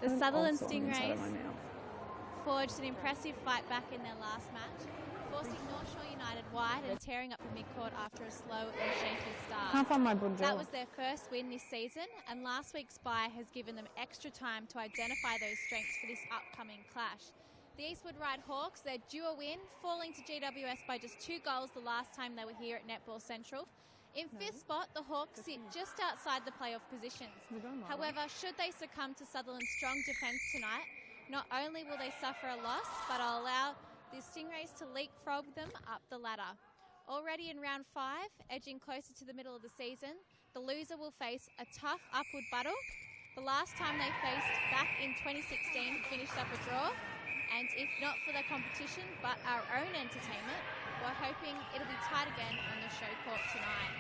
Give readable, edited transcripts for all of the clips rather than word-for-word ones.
The Sutherland Stingrays forged an impressive fight back in their last match, forcing North Shore United wide and tearing up the midcourt after a slow and shaky start. Can't find my bonjour. That was their first win this season, and last week's bye has given them extra time to identify those strengths for this upcoming clash. The Eastwood Ride Hawks, they're due a win, falling to GWS by just 2 goals the last time they were here at Netball Central. In 5th spot, the Hawks sit just outside the playoff positions. However, should they succumb to Sutherland's strong defence tonight, not only will they suffer a loss, but it'll allow the Stingrays to leapfrog them up the ladder. Already in round 5, edging closer to the middle of the season, the loser will face a tough upward battle. The last time they faced back in 2016 finished up a draw, and if not for the competition but our own entertainment, we're hoping it'll be tight again on the show court tonight.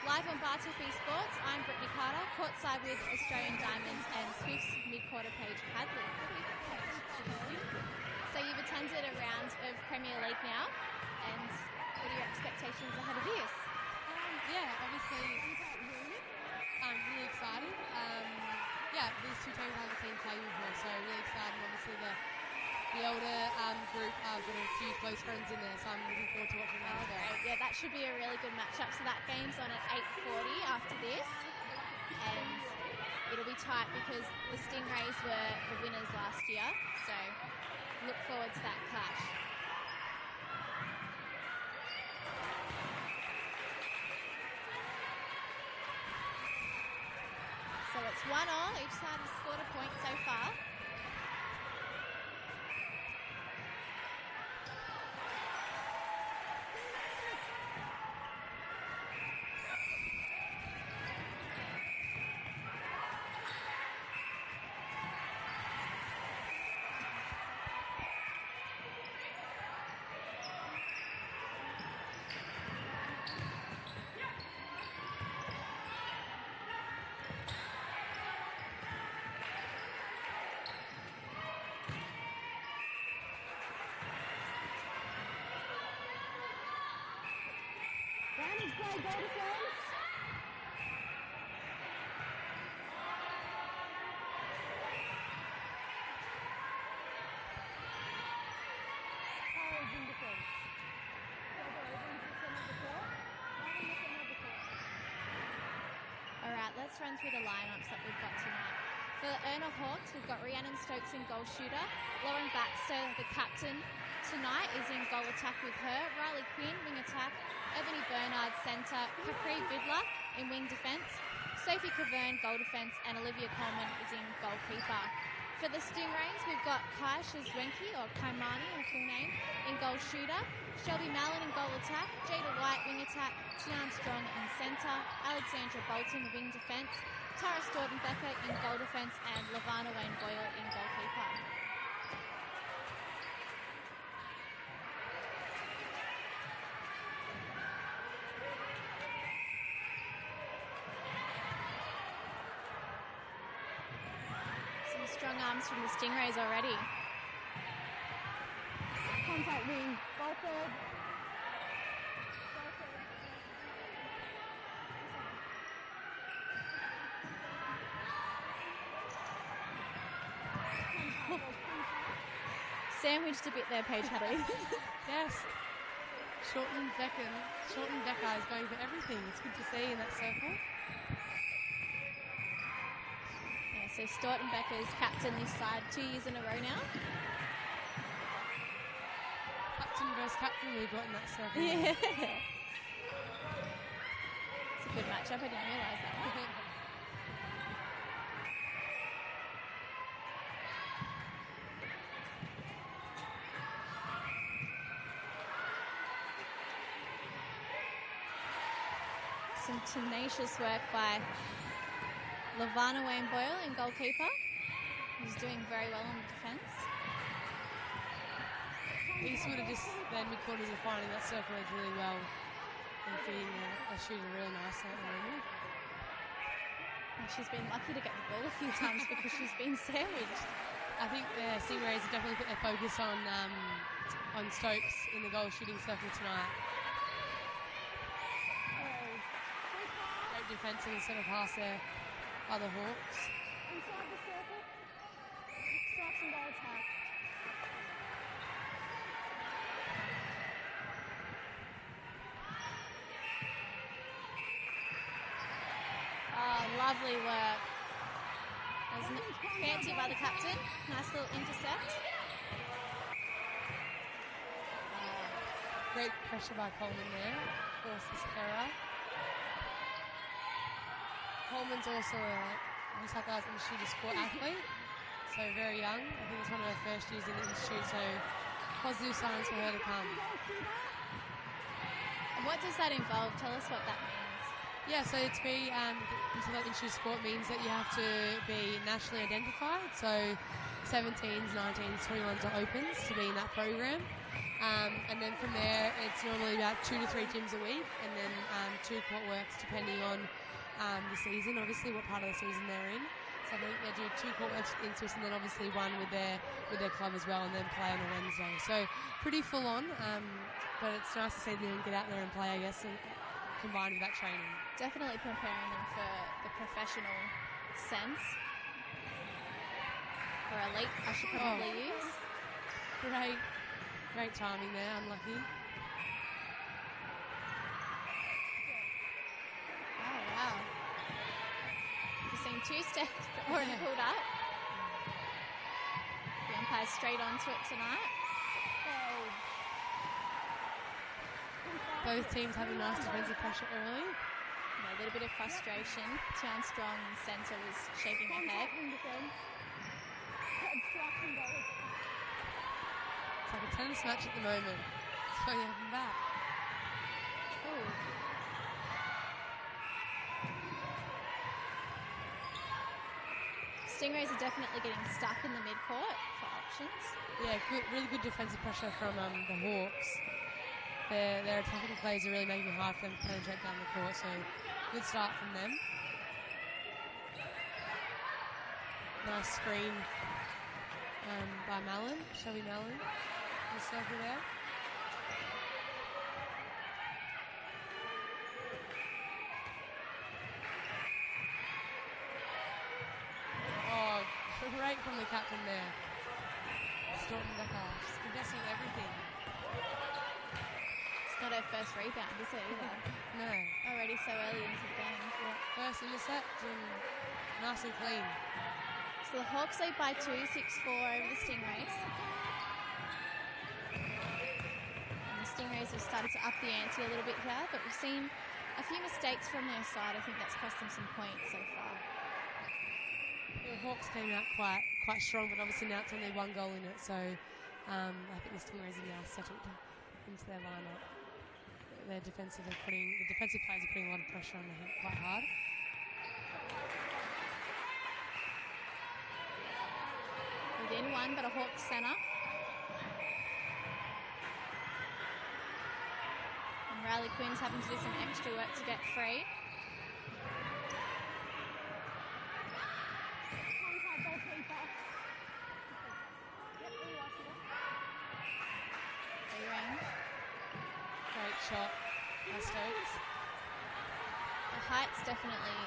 Live on Bar TV Sports, I'm Brittany Carter, courtside with Australian Diamonds and Swift's mid-quarter Paige Hadley. So you've attended a round of Premier League now, and what are your expectations ahead of this? Yeah, obviously I'm really excited. These two teams haven't seen play before, so really excited. Obviously the older group have got a few close friends in there, so I'm looking forward to watching that. Great. Yeah, that should be a really good matchup. So that game's on at 8:40 after this, and it'll be tight because the Stingrays were the winners last year, so look forward to that clash. So it's 1-all, each side has scored a point so far. Alright, let's run through the lineups that we've got tonight. For the ERNA Hawks, we've got Rhiannon Stokes in goal shooter. Lauren Baxter, the captain, tonight is in goal attack with her. Riley Quinn, wing attack. Ebony Bernard, centre. Capri Vidler in wing defence. Sophie Cavern, goal defence. And Olivia Coleman is in goalkeeper. For the Stingrays, we've got Kai Shizwenki, or Kaimani, her full name, in goal shooter. Shelby Mallon in goal attack. Jada White, wing attack. Tian Strong in centre. Alexandra Bolton, wing defence. Tara Stauden-Becker in goal defence. And Lavana Wayne Boyle in goalkeeper. Some strong arms from the Stingrays already. Contact wing, ball third. Sandwiched a bit there, Paige Hadley. Yes. Shorten Becker is going for everything. It's good to see in that circle. Yeah, so Stauden-Becker's captain this side 2 years in a row now. Captain versus captain we've got in that circle. Yeah. It's a good matchup. I didn't realise that one. Some tenacious work by Lavana Wayne Boyle in goalkeeper, who's doing very well on the defence. Eastwood are just their mid-quarters are finding that circle edge really well and feeding a shooter really nicely at the moment. And she's been lucky to get the ball a few times because she's been sandwiched. I think the Stingrays have definitely put their focus on Stokes in the goal shooting circle tonight. Great defence in the centre pass there by the Hawks. Inside the circle. Obstruction goal attack. Oh, lovely work. That was fancy by the captain. Nice little intercept. Great pressure by Coleman there. Forces error. Coleman's also a New South Wales Institute of Sport athlete, so very young. I think it's one of her first years in the institute, so positive signs for her to come. And what does that involve? Tell us what that means. Yeah, so it's New South Wales Institute of Sport means that you have to be nationally identified, so 17s, 19s, 21s are opens to be in that program. And then from there, it's normally about 2 to 3 gyms a week, and then 2 court works depending on the season, obviously, what part of the season they're in. So I think they do 2 court works in Swiss, and then obviously 1 with their club as well, and then play on a Wednesday. So pretty full on, but it's nice to see them get out there and play, I guess, and combined with that training. Definitely preparing them for the professional sense. Or elite, I should probably use. Great timing there, unlucky. Oh, wow. We've seen 2 steps already pulled up. The umpire's straight onto it tonight. Both teams having nice defensive pressure early. Yeah, a little bit of frustration. Tian Strong in the centre was shaking her head. Obstruction goal attack. It's like a tennis match at the moment. So you have them back. Ooh. Stingrays are definitely getting stuck in the mid-court for options. Yeah, really good defensive pressure from the Hawks. Their attacking plays are really making it hard for them to penetrate down the court, so good start from them. Nice screen by Mallon, Shelby Mallon, in the circle there. Oh, great from the captain there. Storting the half. She's contesting everything. It's not her first rebound, is it, either? No. Already so early into the game. Yeah. First intercept and nice and clean. So the Hawks lead by 2, 6-4 over the Stingrays. And the Stingrays have started to up the ante a little bit here, but we've seen a few mistakes from their side. I think that's cost them some points so far. The Hawks came out quite strong, but obviously now it's only 1 goal in it, so I think the Stingrays are now settled into their lineup. The defensive players are putting a lot of pressure on the Heat quite hard. Within 1, but a Hawks centre. And Riley Quinn's having to do some extra work to get free. Contact goalkeeper. Yep, Free range. Great shot by Stokes. The height's definitely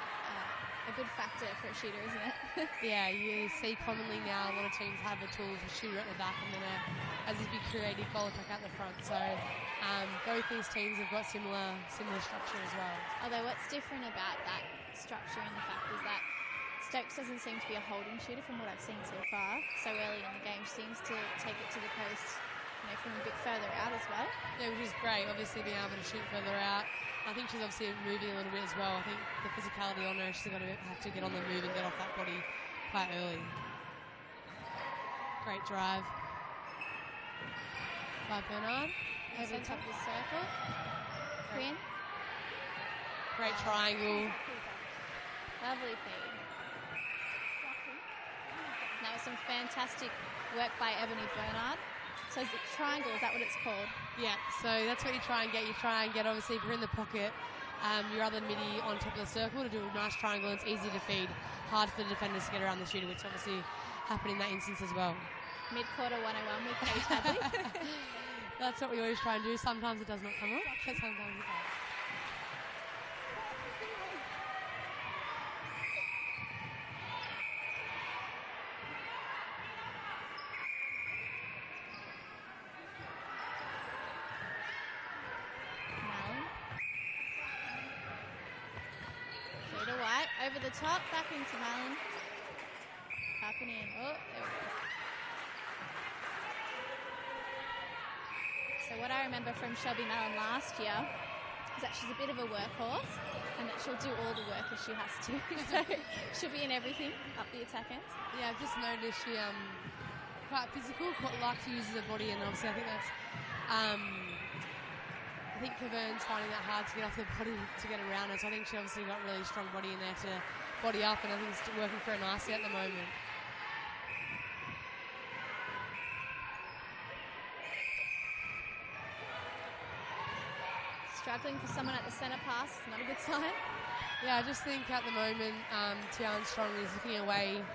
a good factor for a shooter, isn't it? Yeah, you see commonly now a lot of teams have a tool for shooter at the back and then as this big creative goal attack at the front. So both these teams have got similar structure as well. Although what's different about that structure in the fact is that Stokes doesn't seem to be a holding shooter from what I've seen so far. So early in the game, she seems to take it to the post, from a bit further out as well. Yeah, which is great. Obviously being able to shoot further out. I think she's obviously moving a little bit as well. I think the physicality on her, she's going to have to get on the move and get off that body quite early. Great drive by Bernard. Over the top of the circle. Quinn. Great triangle. Lovely feed. That was some fantastic work by Ebony Bernard. So is it triangle, is that what it's called? Yeah, so that's what you try and get. You try and get, obviously, if you're in the pocket, your other midi on top of the circle to do a nice triangle, and it's easy to feed. Hard for the defenders to get around the shooter, which obviously happened in that instance as well. Mid-quarter 101 with Paige Hadley. That's what we always try and do. Sometimes it does not come off, but sometimes it does. Over the top, back into Malin. Up and in. Oh, there we go. So what I remember from Shelby Malin last year is that she's a bit of a workhorse and that she'll do all the work if she has to. So she'll be in everything up the attack end. Yeah, I've just noticed she quite physical, quite like to use her body, and obviously I think that's I think Cavern's finding that hard to get off the body to get around her. So I think she obviously got really strong body in there to body up, and I think it's working for her nicely at the moment. Struggling for someone at the centre pass, not a good sign. Yeah, I just think at the moment Tian Strong is looking away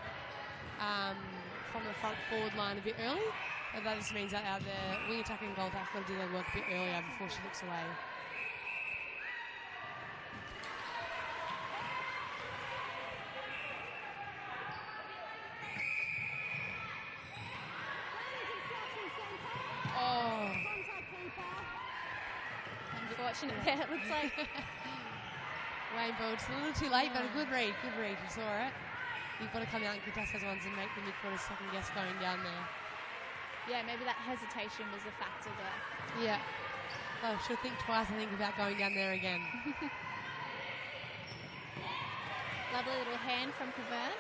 from the front forward line a bit early. And that just means that out there, wing attack and goal attack got to do their work a bit earlier before she looks away. Oh. Unfortunate there, it looks like. Wayne Bulge, a little too late, but a good read, you saw it. You've got to come out and contest those ones and make the midfielder second guess going down there. Yeah, maybe that hesitation was a factor there. Yeah. Oh, she'll think twice and think about going down there again. Lovely little hand from Cavern.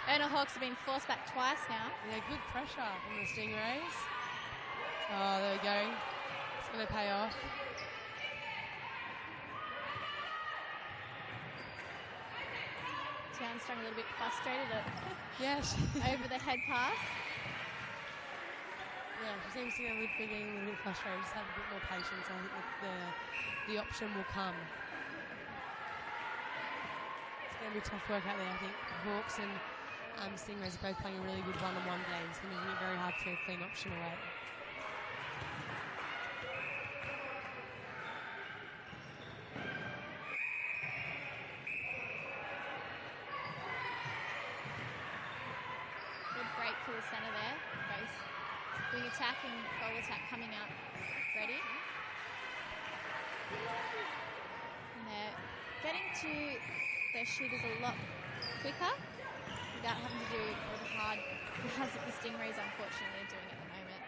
ERNA Hawks have been forced back twice now. Yeah, good pressure from the Stingrays. Oh, there we go. It's going to pay off. Tian Strong a little bit frustrated at over the head pass. Yeah, she seems to be getting a little bit frustrated. Just have a bit more patience. I think the option will come. It's going to be tough work out there. I think Hawks and Stingrays are both playing a really good one-on-one game. It's going to be very hard to get a clean option away. Good break to the centre there. Both wing attack and goal attack coming out ready. And they're getting to their shooters a lot quicker without having to do all the hard as the Stingrays unfortunately are doing at the moment.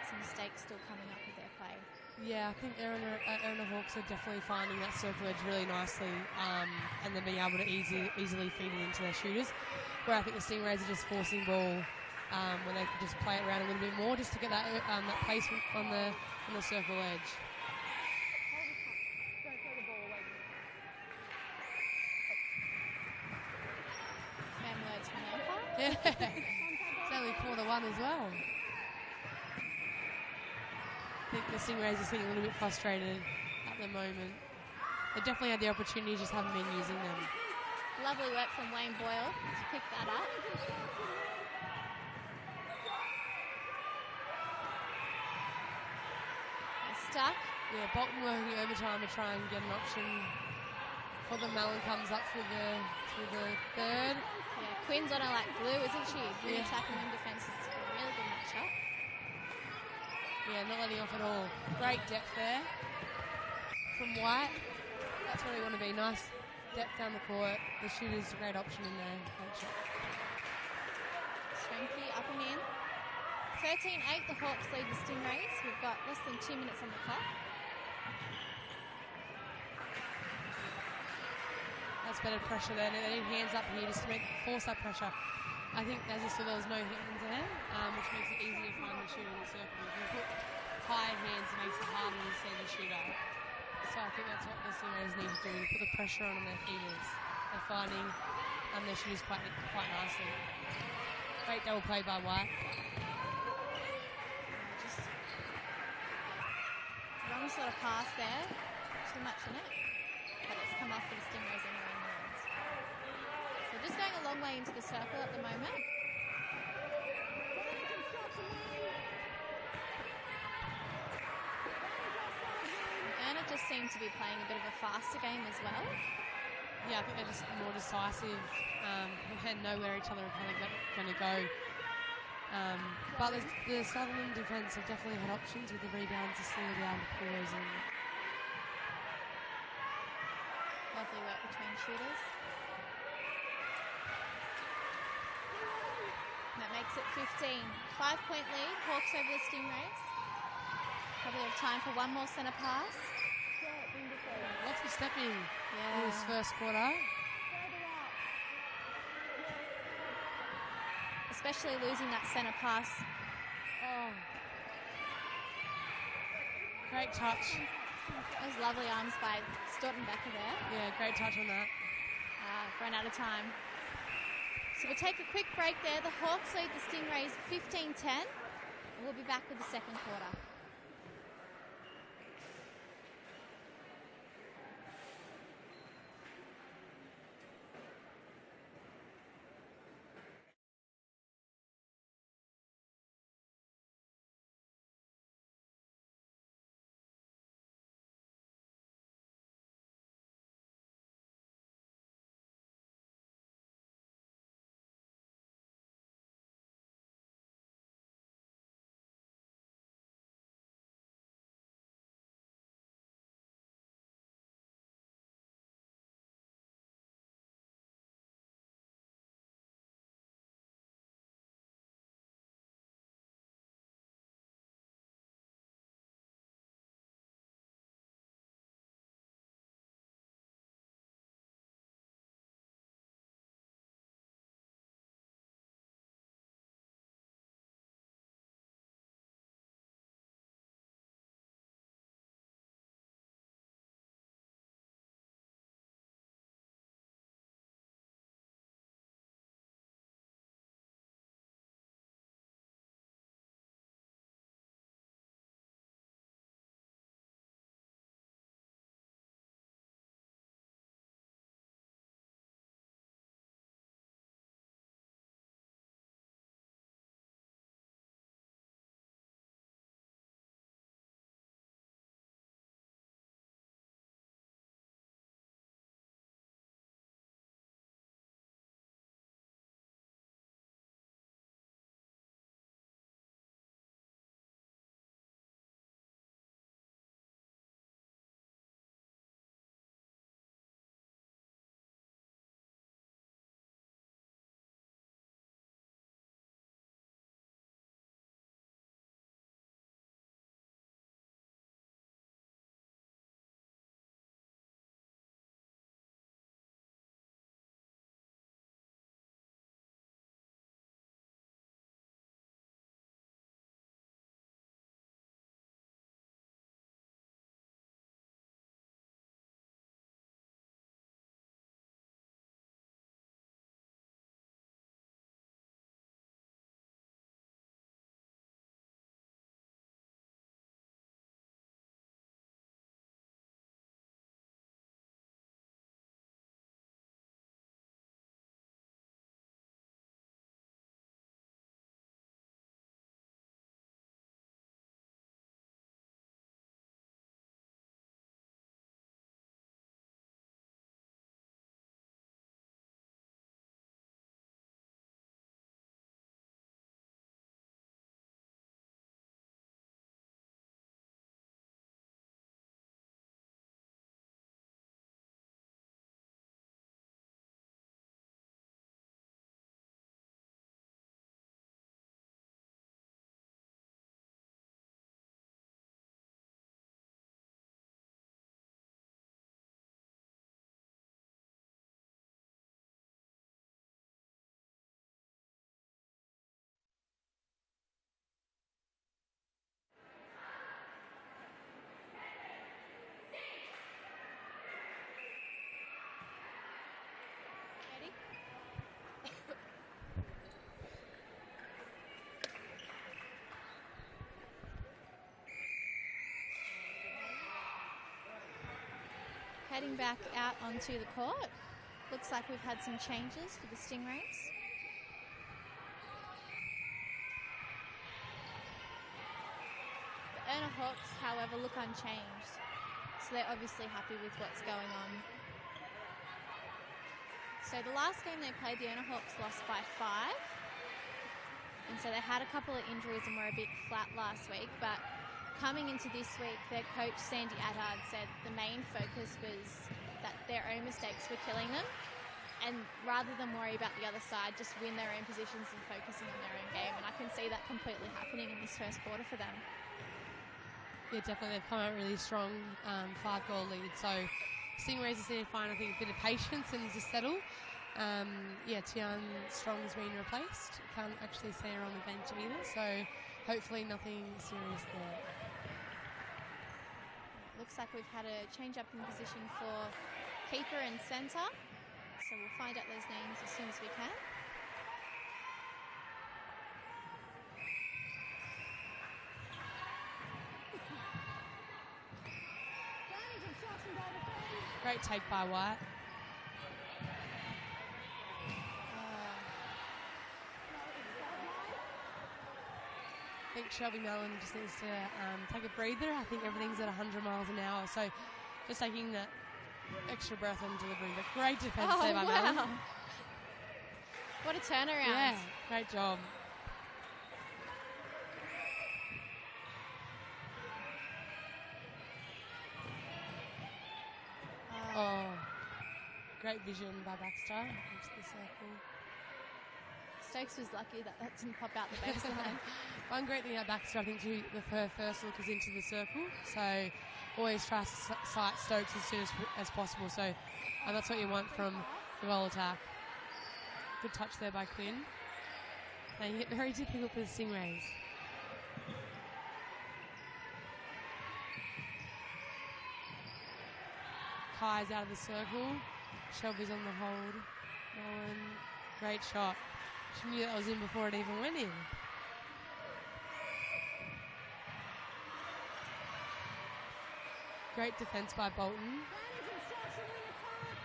Some mistakes still coming up with their play. Yeah, I think ERNA Hawks are definitely finding that circle edge really nicely, and then being able to easily feed it into their shooters. Where I think the Stingrays are just forcing ball when they could just play it around a little bit more, just to get that placement on the circle edge. Yeah, it's only 4-1 as well. I think the Stingrays are getting a little bit frustrated at the moment. They definitely had the opportunity, just haven't been using them. Lovely work from Wayne Boyle to pick that up. They're stuck. Yeah, Bolton working overtime to try and get an option for the Malin comes up through the third. Yeah, Quinn's on her like glue, isn't she? Wing attack and wing defence is a really good matchup. Yeah, not letting off at all. Great depth there from White. That's where we want to be. Nice depth down the court. The shooter's a great option in there. Swanky up and in. 13-8, the Hawks lead the Stingrays. We've got less than 2 minutes on the clock. That's better pressure there. They need hands up here just to force that pressure. I think, as you saw, there was no hands there, which makes it easier to find the shooter in the circle. If you put high hands, it makes it harder to see the shooter. So I think that's what the Stingrays need to do, put the pressure on their feeders. They're finding their shooters quite nicely. Great double play by White. Just wrong sort of pass there. Too much in it. But it's come off for the Stingrays anyway in the end. So just going a long way into the circle at the moment. ERNA just seem to be playing a bit of a faster game as well. I think they're just more decisive and know where each other are kind of going to go. But the Sutherland defence have definitely had options with the rebounds to slowly be able to pull those in. Lovely work between shooters. And that makes it 15. 5-point lead, Hawks over the Stingrays. Probably have time for one more centre pass. Lots of stepping in this first quarter. Especially losing that centre pass. Oh. Great touch. Those lovely arms by Stortenbecker there. Yeah, great touch on that. Run out of time. So we'll take a quick break there. The Hawks lead the Stingrays 15-10. And we'll be back with the second quarter. Heading back out onto the court. Looks like we've had some changes for the Stingrays. The ERNA Hawks, however, look unchanged. So they're obviously happy with what's going on. So the last game they played, the ERNA Hawks lost by 5. And so they had a couple of injuries and were a bit flat last week. But coming into this week, their coach, Sandy Adhard, said the main focus was that their own mistakes were killing them. And rather than worry about the other side, just win their own positions and focusing on their own game. And I can see that completely happening in this first quarter for them. Yeah, definitely. They've come out really strong, 5-goal lead. So Stingrays just need to find, I think, a bit of patience and just settle. Tian Strong has been replaced. Can't actually see her on the bench either. So hopefully nothing serious there. Looks like we've had a change up in position for keeper and centre. So we'll find out those names as soon as we can. Great take by White. I think Shelby Mellon just needs to take a breather. I think everything's at 100 miles an hour. So just taking that extra breath on delivery. But great defence there by Mellon. What a turnaround. Yeah, great job. Great vision by Baxter into the circle. Stokes was lucky that didn't pop out the baseline. One great thing about Baxter, I think, her first look is into the circle. So always try to sight Stokes as soon as possible. So that's what you want from the goal attack. Good touch there by Quinn. They get very difficult for the Stingrays. Kai's out of the circle. Shelby's on the hold. Mellon, great shot. She knew that was in before it even went in. Great defence by Bolton.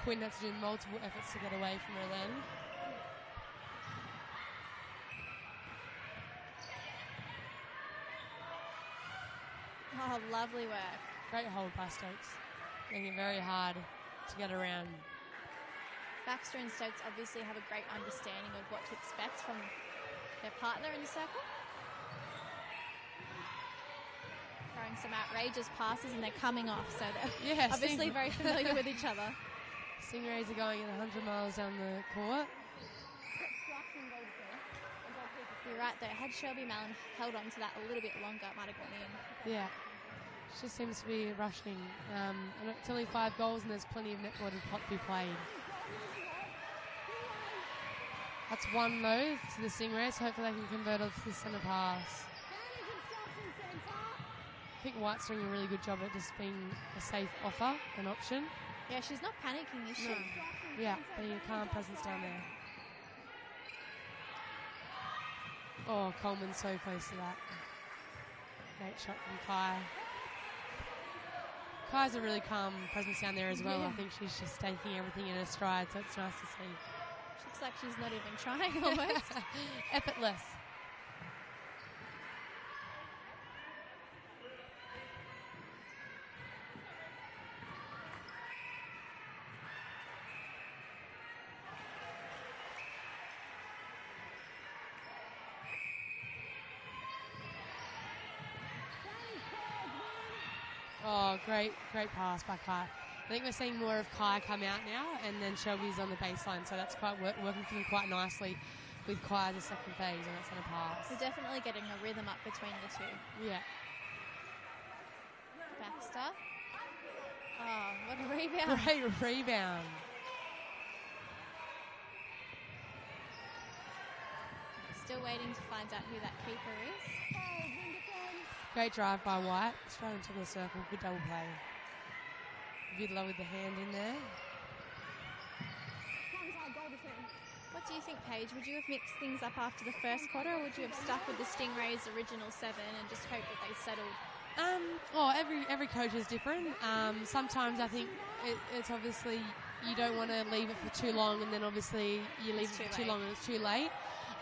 Quinn had to do multiple efforts to get away from her then. Oh, lovely work. Great hold by Stokes. Making it very hard to get around. Baxter and Stokes obviously have a great understanding of what to expect from their partner in the circle. Throwing some outrageous passes and they're coming off, so they're obviously very familiar with each other. Stingrays are going at 100 miles down the court. You're right though, had Shelby Mellon held on to that a little bit longer, it might have gone in. Yeah. She just seems to be rushing. And it's only 5 goals and there's plenty of netball to be played. That's one though to the Stingrays. Hopefully they can convert off the centre pass. I think White's doing a really good job at just being a safe offer, an option. Yeah, she's not panicking, is she? No. Yeah, being a calm presence down there. Oh, Coleman's so close to that. Great shot from Kai. Kai's a really calm presence down there as well. Yeah. I think she's just taking everything in her stride, so it's nice to see. She looks like she's not even trying almost. Effortless. Oh, great pass by Kai. I think we're seeing more of Kai come out now, and then Shelby's on the baseline, so that's quite working for them quite nicely with Kai as a second phase on that centre pass. They're definitely getting a rhythm up between the two. Yeah. Baxter. Oh, what a rebound. Great rebound. Still waiting to find out who that keeper is. Great drive by White. Straight into the circle. Good double play. Vidler with the hand in there. What do you think, Paige? Would you have mixed things up after the first quarter, or would you have stuck with the Stingrays' original 7 and just hope that they settled? Every coach is different. Sometimes I think it's obviously you don't want to leave it for too long, and then obviously you leave it for too long and it's too late.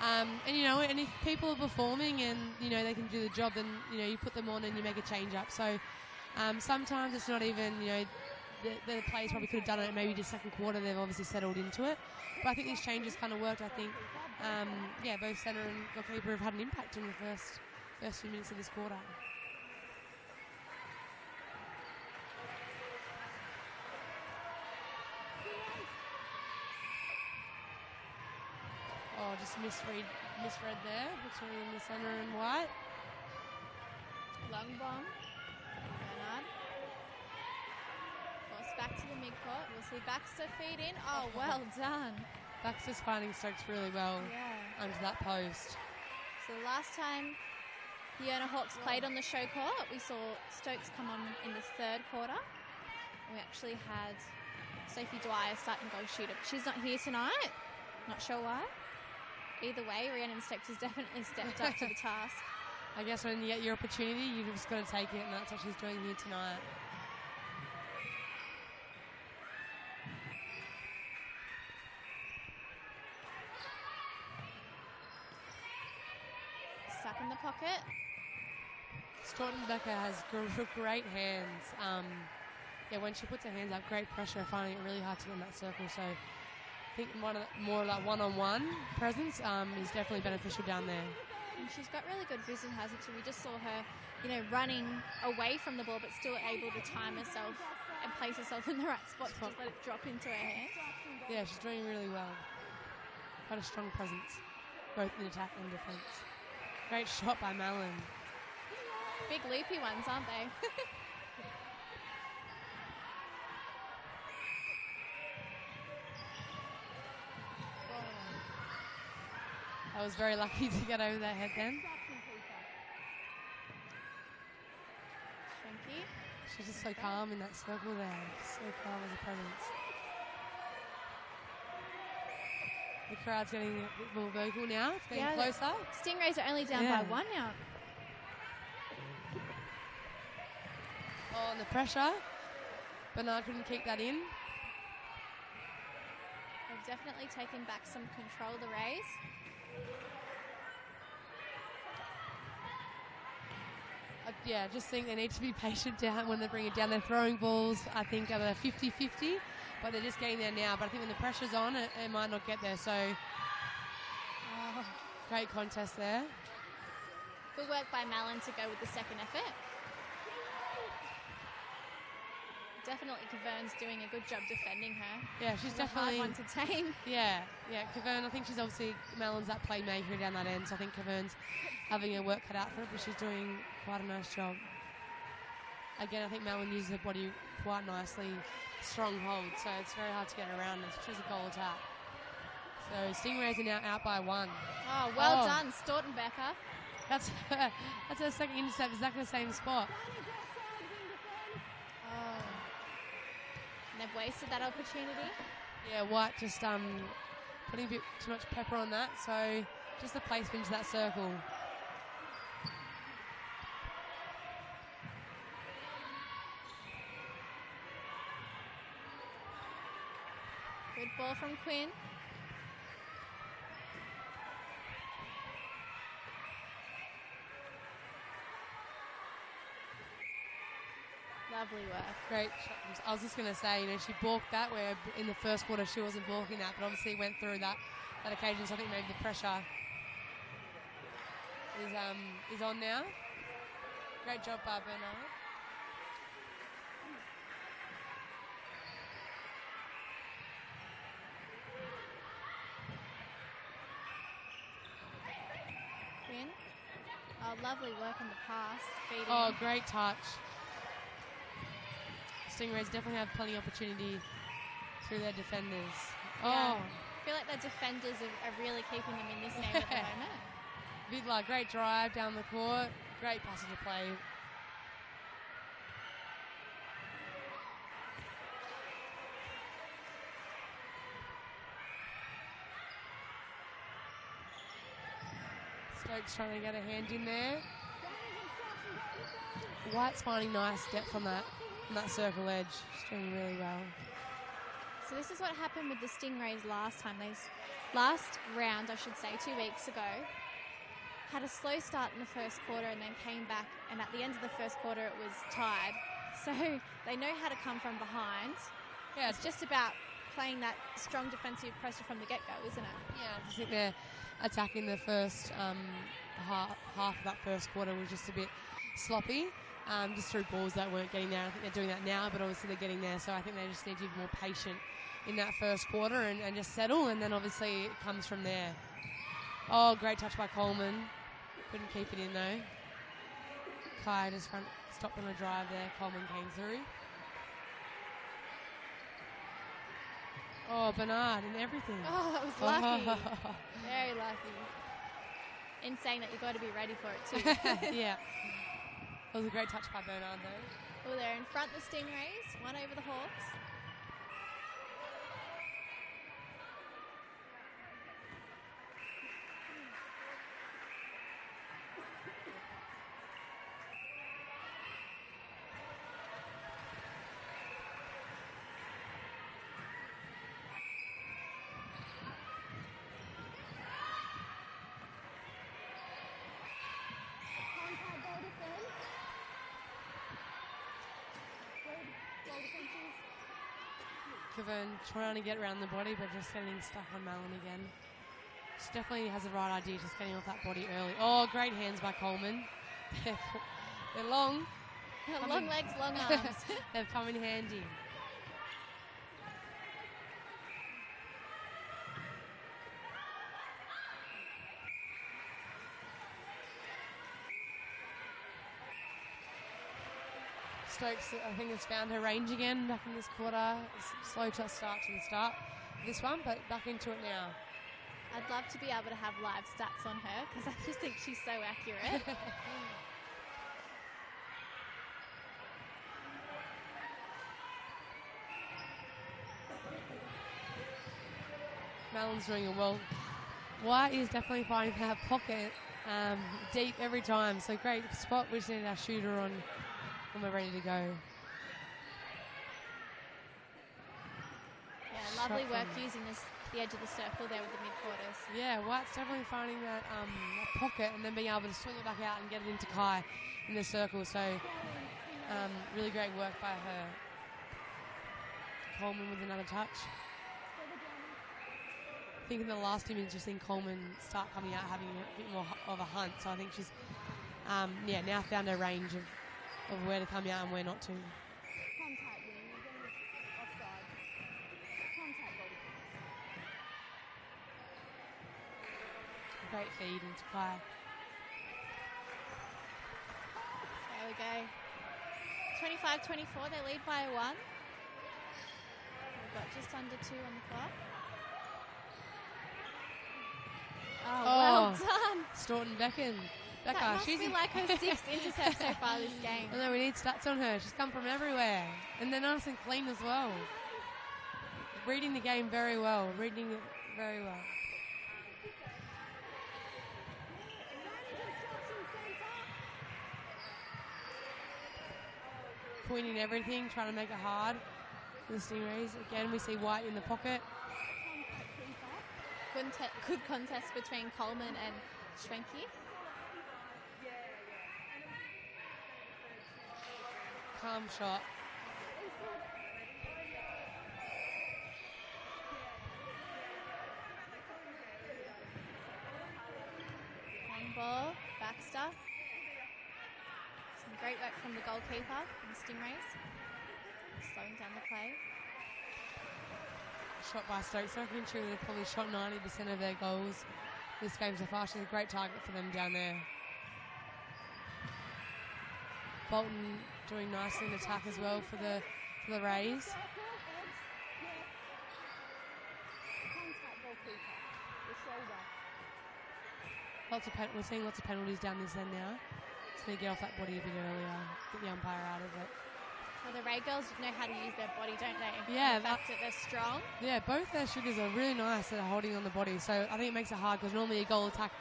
And if people are performing and, they can do the job, then, you put them on and you make a change up. So sometimes it's not even, the players probably could have done it maybe just second quarter. They've obviously settled into it. But I think these changes kind of worked. I think, both centre and goalkeeper have had an impact in the first few minutes of this quarter. Oh, just misread there between the centre and White. Long bomb. Bernard. Force back to the midcourt. We'll see Baxter feed in. Oh, well done. Baxter's finding Stokes really well under that post. So the last time the ERNA Hawks played on the show court, we saw Stokes come on in the third quarter. And we actually had Sophie Dwyer starting goal shooter. But she's not here tonight. Not sure why. Either way, Rhiannon Stokes has definitely stepped up to the task. I guess when you get your opportunity, you've just got to take it, and that's what she's doing here tonight. Stuck in the pocket. Stortenbecker has great hands. When she puts her hands up, great pressure, finding it really hard to get in that circle. So I think more like one-on-one presence is definitely beneficial down there. And she's got really good vision, hasn't she? We just saw her, running away from the ball, but still able to time herself and place herself in the right spot to just let it drop into her hands. Yeah, she's doing really well. Quite a strong presence, both in attack and defence. Great shot by Malin. Big loopy ones, aren't they? I was very lucky to get over that head then. Shrinky. She's just so calm in that circle there. So calm as a presence. The crowd's getting a bit more vocal now. It's getting closer. Stingrays are only down by one now. Oh, and the pressure. Bernard couldn't keep that in. They've definitely taken back some control, the Rays. I just think they need to be patient down when they bring it down. They're throwing balls, I think, at a 50-50, but they're just getting there now. But I think when the pressure's on, it might not get there. So, great contest there. Good work by Malin to go with the second effort. Definitely Cavern's doing a good job defending her. Yeah, she's definitely a hard one to tame. Yeah, Cavern, I think she's obviously, Malon's that playmaker down that end, so I think Cavern's having her work cut out for it, but she's doing quite a nice job. Again, I think Malon uses her body quite nicely, strong hold, so it's very hard to get around. She's a goal attack. So Stingrays are now out by one. Oh, well done, Stortenbecker. That's her second intercept, exactly the same spot. They've wasted that opportunity. Yeah, White just putting a bit too much pepper on that, so just the placement into that circle. Good ball from Quinn. Lovely work. Great shot. I was just going to say, she balked that where in the first quarter she wasn't balking that, but obviously went through that occasion, so I think maybe the pressure is on now. Great job by Bernard. Quinn. Oh, lovely work on the pass. Feeding. Oh, great touch. Stingrays definitely have plenty of opportunity through their defenders. Yeah. I feel like their defenders are really keeping them in this game at the moment. Vidler, great drive down the court. Great passage of play. Stokes trying to get a hand in there. White's finding nice depth on that circle edge. She's doing really well. So this is what happened with the Stingrays last time. Last round, I should say, 2 weeks ago, had a slow start in the first quarter and then came back, and at the end of the first quarter it was tied. So they know how to come from behind. Yeah, It's just about playing that strong defensive pressure from the get-go, isn't it? Yeah, I just think they're attacking the first half of that first quarter was just a bit sloppy, just through balls that weren't getting there. I think they're doing that now, but obviously they're getting there, so I think they just need to be more patient in that first quarter and just settle, and then obviously it comes from there. Oh, great touch by Coleman. Couldn't keep it in though. Kai just stopped on a drive there. Coleman came through. Oh, Bernard and everything. Oh, that was lucky. Very lucky. In saying that, you've got to be ready for it too. Yeah. That was a great touch by Bernard though. Oh, they're in front, the Stingrays. One over the Hawks. Contact goal defense. Goal defenses. Kevin trying to get around the body, but just getting stuck on Malin again. She definitely has the right idea, just getting off that body early. Oh, great hands by Coleman. They're long. Long legs, long arms. They've come in handy. Stokes, I think, has found her range again back in this quarter. Slow to start to the start of this one, but back into it now. I'd love to be able to have live stats on her because I just think she's so accurate. Malin's doing it well. White is definitely finding her pocket deep every time. So great spot. We just need our shooter on when we're ready to go. Yeah, lovely work using the edge of the circle there with the mid-quarters. Yeah, White's definitely finding that pocket and then being able to swing it back out and get it into Kai in the circle. So really great work by her. Coleman with another touch. I think in the last image you've seen Coleman start coming out having a bit more of a hunt. So I think she's now found her range of where to come out and where not to. Contact win. You're getting offside. Contact goal defense. Great feed into Kai. There we go. 25-24, they lead by 1. We've got just under 2 on the clock. Oh, well done. Staunton Becca. That must be like her 6th intercept so far this game. I know, we need stats on her. She's come from everywhere. And they're nice and clean as well. Reading the game very well. Reading it very well. Pointing everything, trying to make it hard for the Stingrays. Again, we see White in the pocket. Good contest between Coleman and Schwenke. Calm shot. Long ball, Baxter. Some great work from the goalkeeper and the Stingrays. Slowing down the play. Shot by Stokes. I reckon they've probably shot 90% of their goals this game so far. She's a great target for them down there. Bolton doing nicely in attack as well for the Rays. We're seeing lots of penalties down this end now. Just need to get off that body a bit earlier, get the umpire out of it. Well, the Ray girls know how to use their body, don't they? Yeah. The fact that they're strong. Yeah, both their shooters are really nice at holding on the body. So I think it makes it hard because normally a goal attack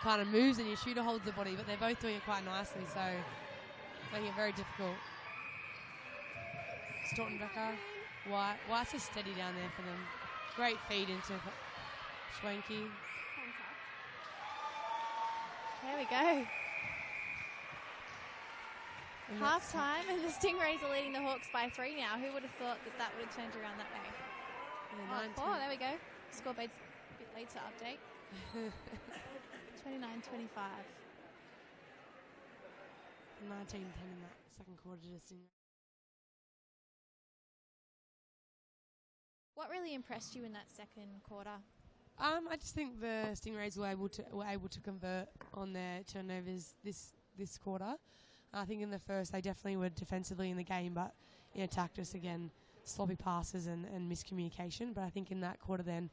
kind of moves and your shooter holds the body, but they're both doing it quite nicely. So making it very difficult. Staunton Becker, White's just steady down there for them. Great feed into Schwenke. There we go. Half time, and the Stingrays are leading the Hawks by 3 now. Who would have thought that that would have turned around that way? Oh, there we go. Scoreboard's a bit late to update. 29-25. 19-10 in that second quarter to Stingrays. What really impressed you in that second quarter? I just think the Stingrays were able to convert on their turnovers this quarter. I think in the first they definitely were defensively in the game, but in attack just again sloppy passes and miscommunication. But I think in that quarter then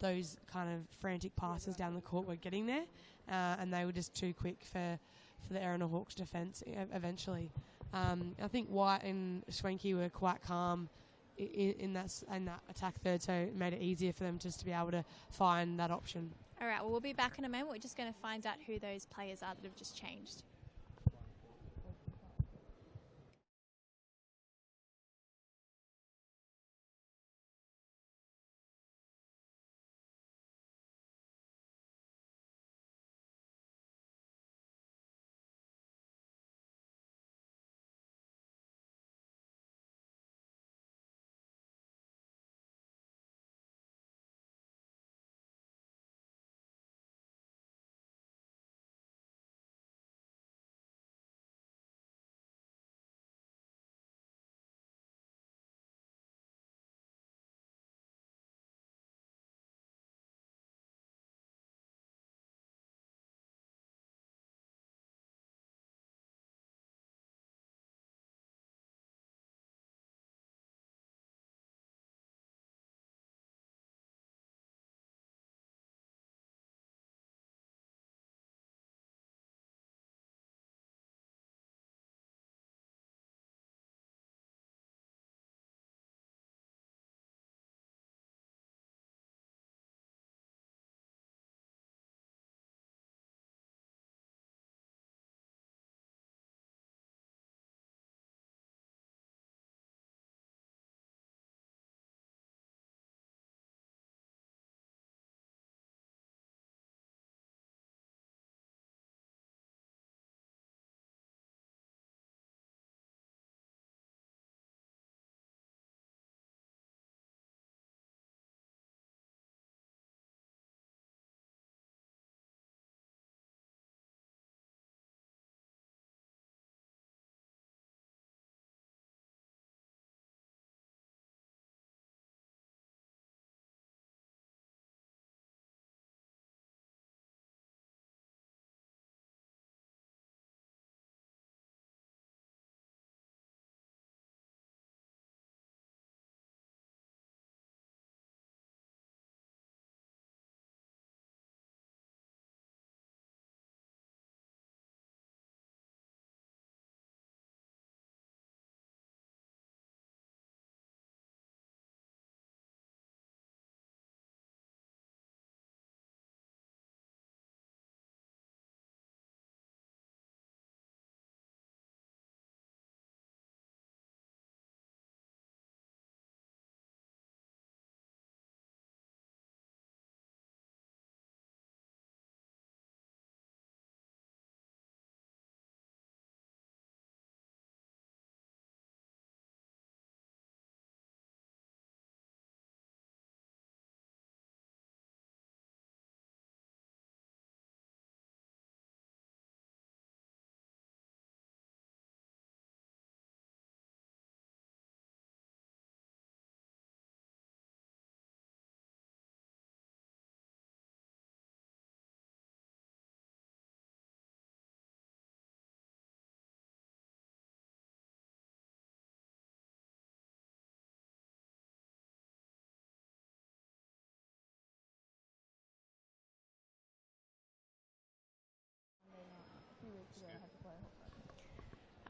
those kind of frantic passes down the court were getting there, and they were just too quick for the ERNA Hawks defence eventually. I think White and Schwenke were quite calm in that attack third, so it made it easier for them just to be able to find that option. All right, well, we'll be back in a moment. We're just going to find out who those players are that have just changed.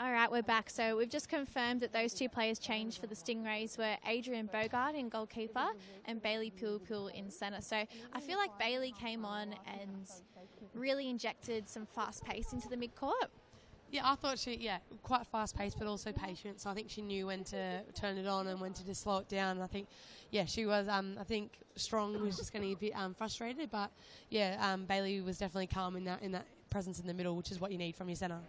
All right, we're back. So we've just confirmed that those two players changed for the Stingrays were Adrian Bogart in goalkeeper and Bailey Pulpul in centre. So I feel like Bailey came on and really injected some fast pace into the mid-court. Yeah, I thought quite fast-paced, but also patient. So I think she knew when to turn it on and when to just slow it down. And I think, she was. I think Strong was just getting a bit frustrated, but Bailey was definitely calm in that presence in the middle, which is what you need from your centre.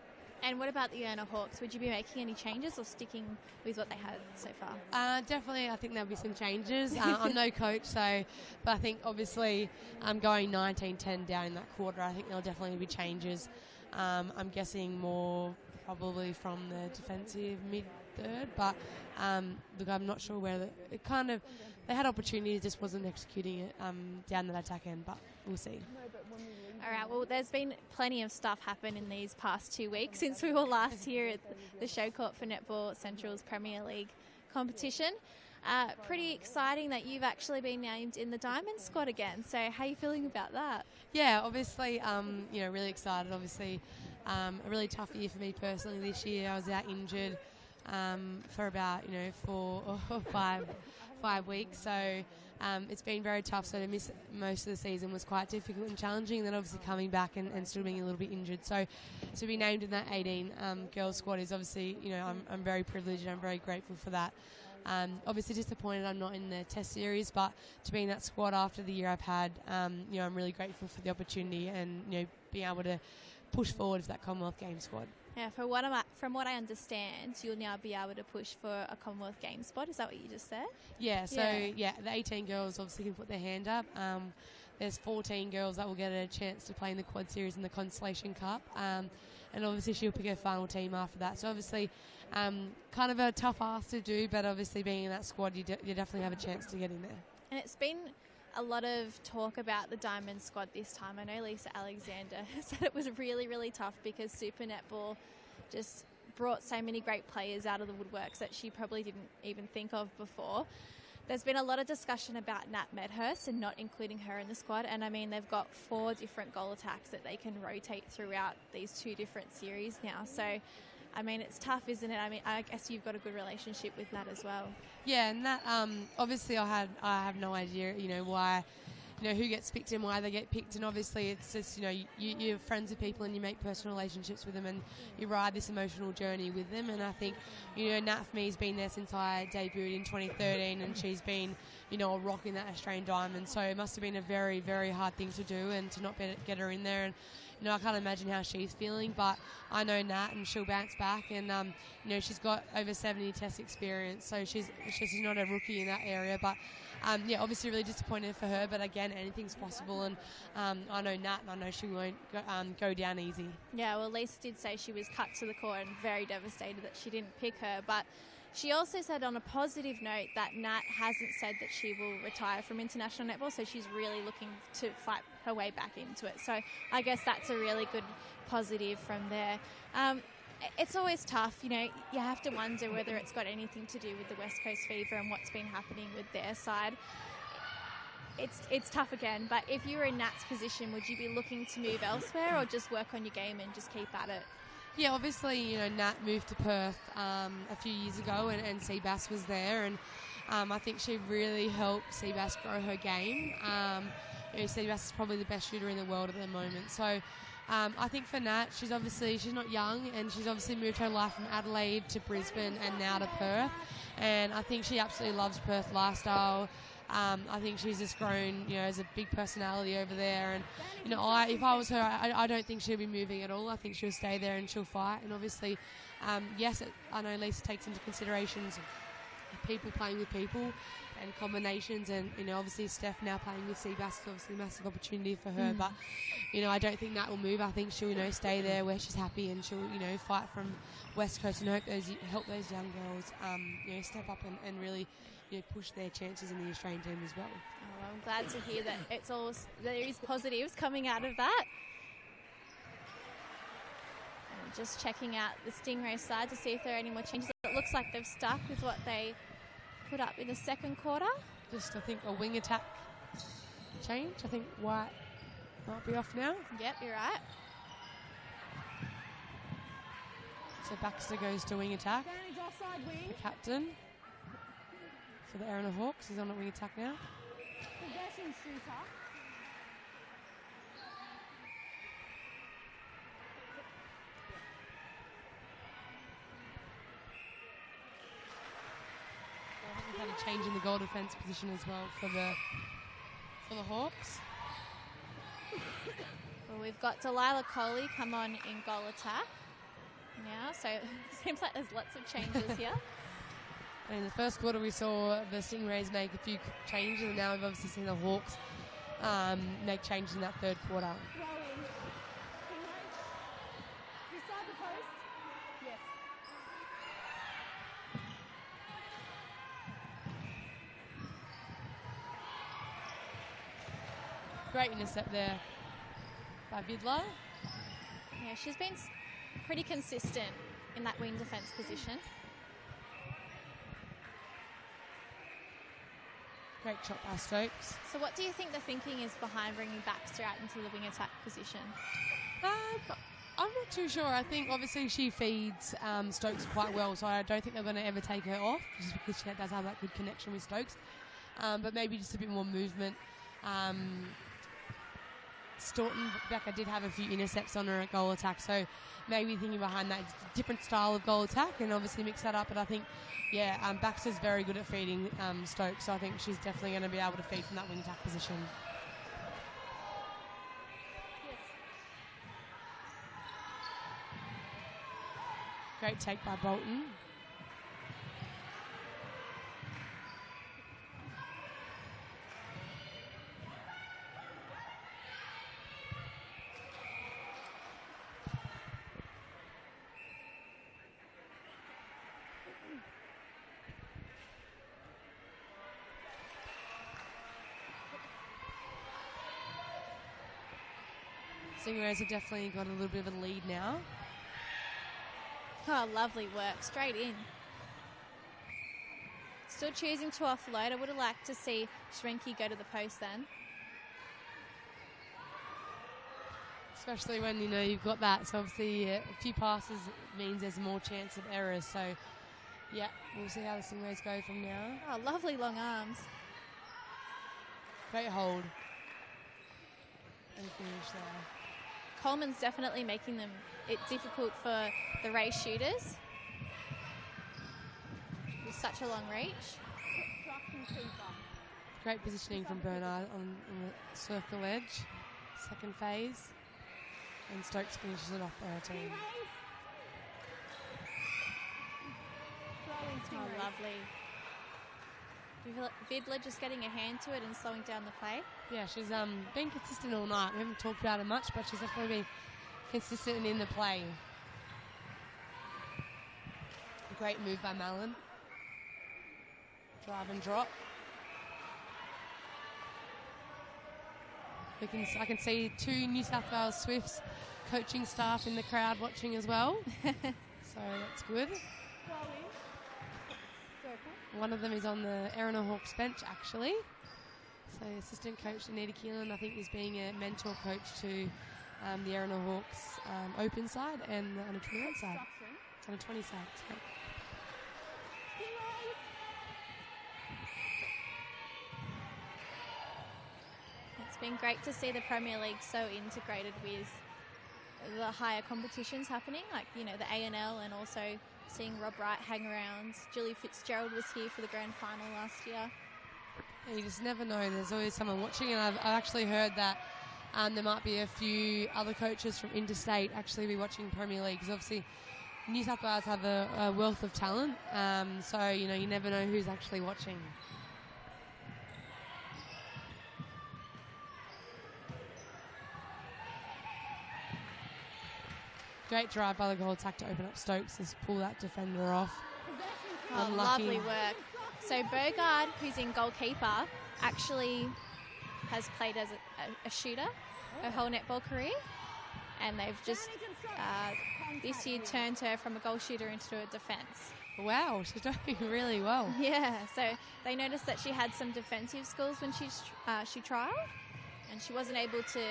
And what about the ERNA Hawks? Would you be making any changes or sticking with what they had so far? Definitely, I think there'll be some changes. I'm no coach, but I think obviously going 19-10 down in that quarter, I think there'll definitely be changes. I'm guessing more probably from the defensive mid-third, but look, I'm not sure where they had opportunities, just wasn't executing it down that attack end, but we'll see. All right, well, there's been plenty of stuff happen in these past 2 weeks since we were last here at the show court for Netball Central's Premier League competition. Pretty exciting that you've actually been named in the Diamond squad again. So how are you feeling about that? Yeah, obviously, really excited. Obviously, a really tough year for me personally this year. I was out injured for about 4 or 5 weeks. So it's been very tough. So to miss most of the season was quite difficult and challenging. And then obviously coming back and still being a little bit injured. So to be named in that 18 girls squad is obviously, I'm very privileged and I'm very grateful for that. Obviously disappointed I'm not in the test series, but to be in that squad after the year I've had, I'm really grateful for the opportunity and, being able to push forward for that Commonwealth Games squad. Yeah, from what I understand, you'll now be able to push for a Commonwealth Games spot. Is that what you just said? Yeah, so the 18 girls obviously can put their hand up. There's 14 girls that will get a chance to play in the quad series and the Constellation Cup. And obviously she'll pick her final team after that. So obviously kind of a tough ask to do, but obviously being in that squad, you definitely have a chance to get in there. And it's been a lot of talk about the Diamond squad this time. I know Lisa Alexander said it was really, really tough because Super Netball just brought so many great players out of the woodworks that she probably didn't even think of before. There's been a lot of discussion about Nat Medhurst and not including her in the squad. And, I mean, they've got 4 different goal attacks that they can rotate throughout these 2 different series now. So, I mean, it's tough, isn't it? I mean, I guess you've got a good relationship with Nat as well. Yeah, and that obviously I have no idea, why, who gets picked and why they get picked. And obviously it's just, you're friends with people and you make personal relationships with them and you ride this emotional journey with them. And I think, Nat for me has been there since I debuted in 2013 and she's been, a rock in that Australian Diamond. So it must have been a very, very hard thing to do and to not get her in there. And I can't imagine how she's feeling, but I know Nat and she'll bounce back. And she's got over 70 test experience, so she's not a rookie in that area. But obviously really disappointed for her. But again, anything's possible, and I know Nat, and I know she won't go down easy. Yeah, well, Lisa did say she was cut to the core and very devastated that she didn't pick her, but she also said on a positive note that Nat hasn't said that she will retire from international netball, so she's really looking to fight her way back into it. So I guess that's a really good positive from there. It's always tough, you have to wonder whether it's got anything to do with the West Coast Fever and what's been happening with their side. It's tough again, but if you were in Nat's position, would you be looking to move elsewhere or just work on your game and just keep at it? Yeah, obviously, Nat moved to Perth a few years ago and Seabass was there, and I think she really helped Seabass grow her game. Seabass is probably the best shooter in the world at the moment. So I think for Nat, she's not young, and she's obviously moved her life from Adelaide to Brisbane and now to Perth. And I think she absolutely loves Perth lifestyle. I think she's just grown, as a big personality over there. And, if I was her, I don't think she'll be moving at all. I think she'll stay there and she'll fight. And obviously, yes, I know Lisa takes into considerations of people playing with people and combinations. And, obviously Steph now playing with Seabass is obviously a massive opportunity for her. But, I don't think Nat will move. I think she'll, stay there where she's happy and she'll, fight from West Coast and help those young girls, step up and really push their chances in the Australian team as well. Oh, well, I'm glad to hear that there is positives coming out of that. And just checking out the Stingrays side to see if there are any more changes. It looks like they've stuck with what they put up in the second quarter. Just, I think, a wing attack change. I think White might be off now. Yep, you're right. So Baxter goes to wing attack. Offside wing. The captain for the ERNA Hawks is on a wing attack now. Possession shooter. I think we've had a change in the goal defence position as well for the Hawks. Well, we've got Delilah Coley come on in goal attack. now. So it seems like there's lots of changes here. In the first quarter, we saw the Stingrays make a few changes, and now we've obviously seen the Hawks make changes in that third quarter. Throw in. Stingrays. Beside the post. Yes. Great intercept there by Vidler. Yeah, she's been pretty consistent in that wing defence position. Great shot by Stokes. So what do you think the thinking is behind bringing Baxter out into the wing attack position? I'm not too sure. I think obviously she feeds Stokes quite well, so I don't think they're going to ever take her off, just because she does have that good connection with Stokes. But maybe just a bit more movement. Staunton, Becca did have a few intercepts on her at goal attack, so maybe thinking behind that different style of goal attack and obviously mix that up. But I think, Baxter's very good at feeding Stokes, so I think she's definitely going to be able to feed from that wing attack position. Yes. Great take by Bolton. Stingrays have definitely got a little bit of a lead now. Oh, lovely work. Straight in. Still choosing to offload. I would have liked to see Schwenke go to the post then. Especially when, you've got that. So obviously a few passes means there's more chance of errors. So, yeah, we'll see how the Stingrays go from now. Oh, lovely long arms. Great hold. And finish there. Coleman's definitely making it difficult for the race shooters with such a long reach. Great positioning from Bernard on the circle edge. Second phase. And Stokes finishes it off there too. Oh, lovely. Vidler just getting a hand to it and slowing down the play. Yeah, she's been consistent all night. We haven't talked about it much, but she's definitely been consistent in the play. Great move by Mallon. Drive and drop. I can see two New South Wales Swifts coaching staff in the crowd watching as well. So that's good. One of them is on the ERNA Hawks bench, actually. So assistant coach Anita Keelan, I think, is being a mentor coach to the ERNA Hawks open side and the under 21 side. Under 20 side. So. It's been great to see the Premier League so integrated with the higher competitions happening, like, the ANL, and also seeing Rob Wright hang around. Julie Fitzgerald was here for the grand final last year. Yeah, you just never know. There's always someone watching, and I've actually heard that there might be a few other coaches from interstate actually be watching Premier League, because obviously New South Wales have a wealth of talent, so you never know who's actually watching. Great drive by the goal attack to open up Stokes, just pull that defender off. Oh, lovely work. So Bogard, who's in goalkeeper, actually has played as a shooter her whole netball career, and they've just this year turned her from a goal shooter into a defence. Wow, she's doing really well. Yeah, so they noticed that she had some defensive skills when she trialled, and she wasn't able to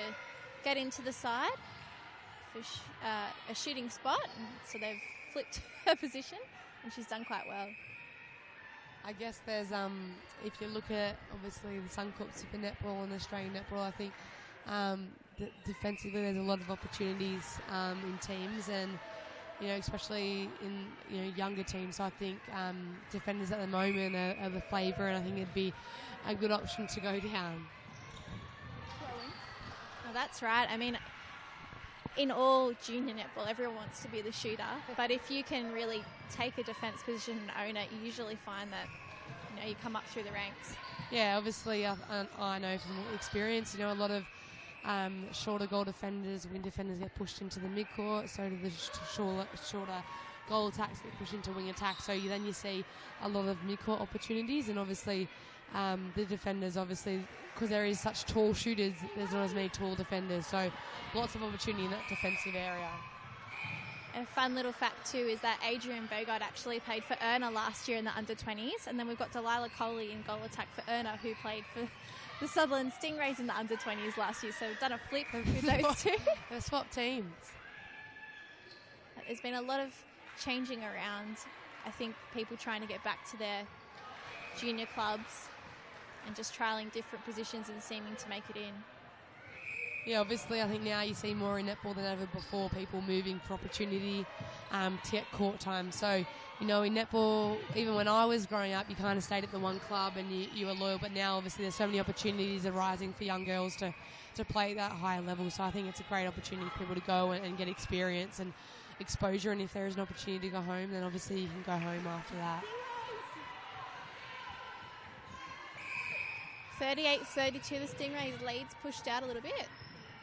get into the side for a shooting spot, and so they've flipped her position, and she's done quite well. I guess there's, if you look at obviously the Suncorp Super Netball and Australian Netball, I think defensively there's a lot of opportunities in teams, and especially in younger teams. So I think defenders at the moment are the flavour, and I think it'd be a good option to go down. Oh, that's right. I mean, in all junior netball, everyone wants to be the shooter. But if you can really take a defence position and own it, you usually find that, you come up through the ranks. Yeah, obviously, I know from experience, a lot of shorter goal defenders, wing defenders get pushed into the midcourt, so do the shorter goal attacks get pushed into wing attacks. So then you see a lot of midcourt opportunities, and obviously the defenders, because there is such tall shooters, there's not as many tall defenders. So lots of opportunity in that defensive area. A fun little fact too is that Adrian Bogart actually played for ERNA last year in the under-20s, and then we've got Delilah Coley in goal attack for ERNA, who played for the Sutherland Stingrays in the under-20s last year. So we've done a flip with those two. They've swapped teams. There's been a lot of changing around. I think people trying to get back to their junior clubs and just trialling different positions and seeming to make it in. Yeah, obviously I think now you see more in netball than ever before, people moving for opportunity to get court time. So, in netball, even when I was growing up, you kind of stayed at the one club and you were loyal, but now obviously there's so many opportunities arising for young girls to play at that higher level. So I think it's a great opportunity for people to go and get experience and exposure, and if there is an opportunity to go home, then obviously you can go home after that. 38-32, the Stingrays leads pushed out a little bit.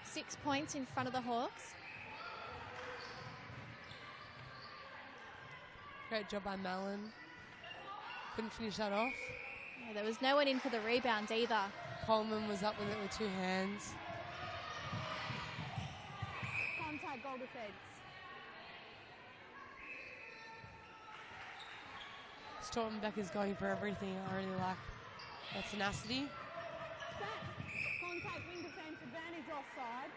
6 points in front of the Hawks. Great job by Malin. Couldn't finish that off. Yeah, there was no one in for the rebound either. Coleman was up with it with two hands. Contact goal defence. Stortenbeck is going for everything. I really like that tenacity. Contact wing defence, advantage offside.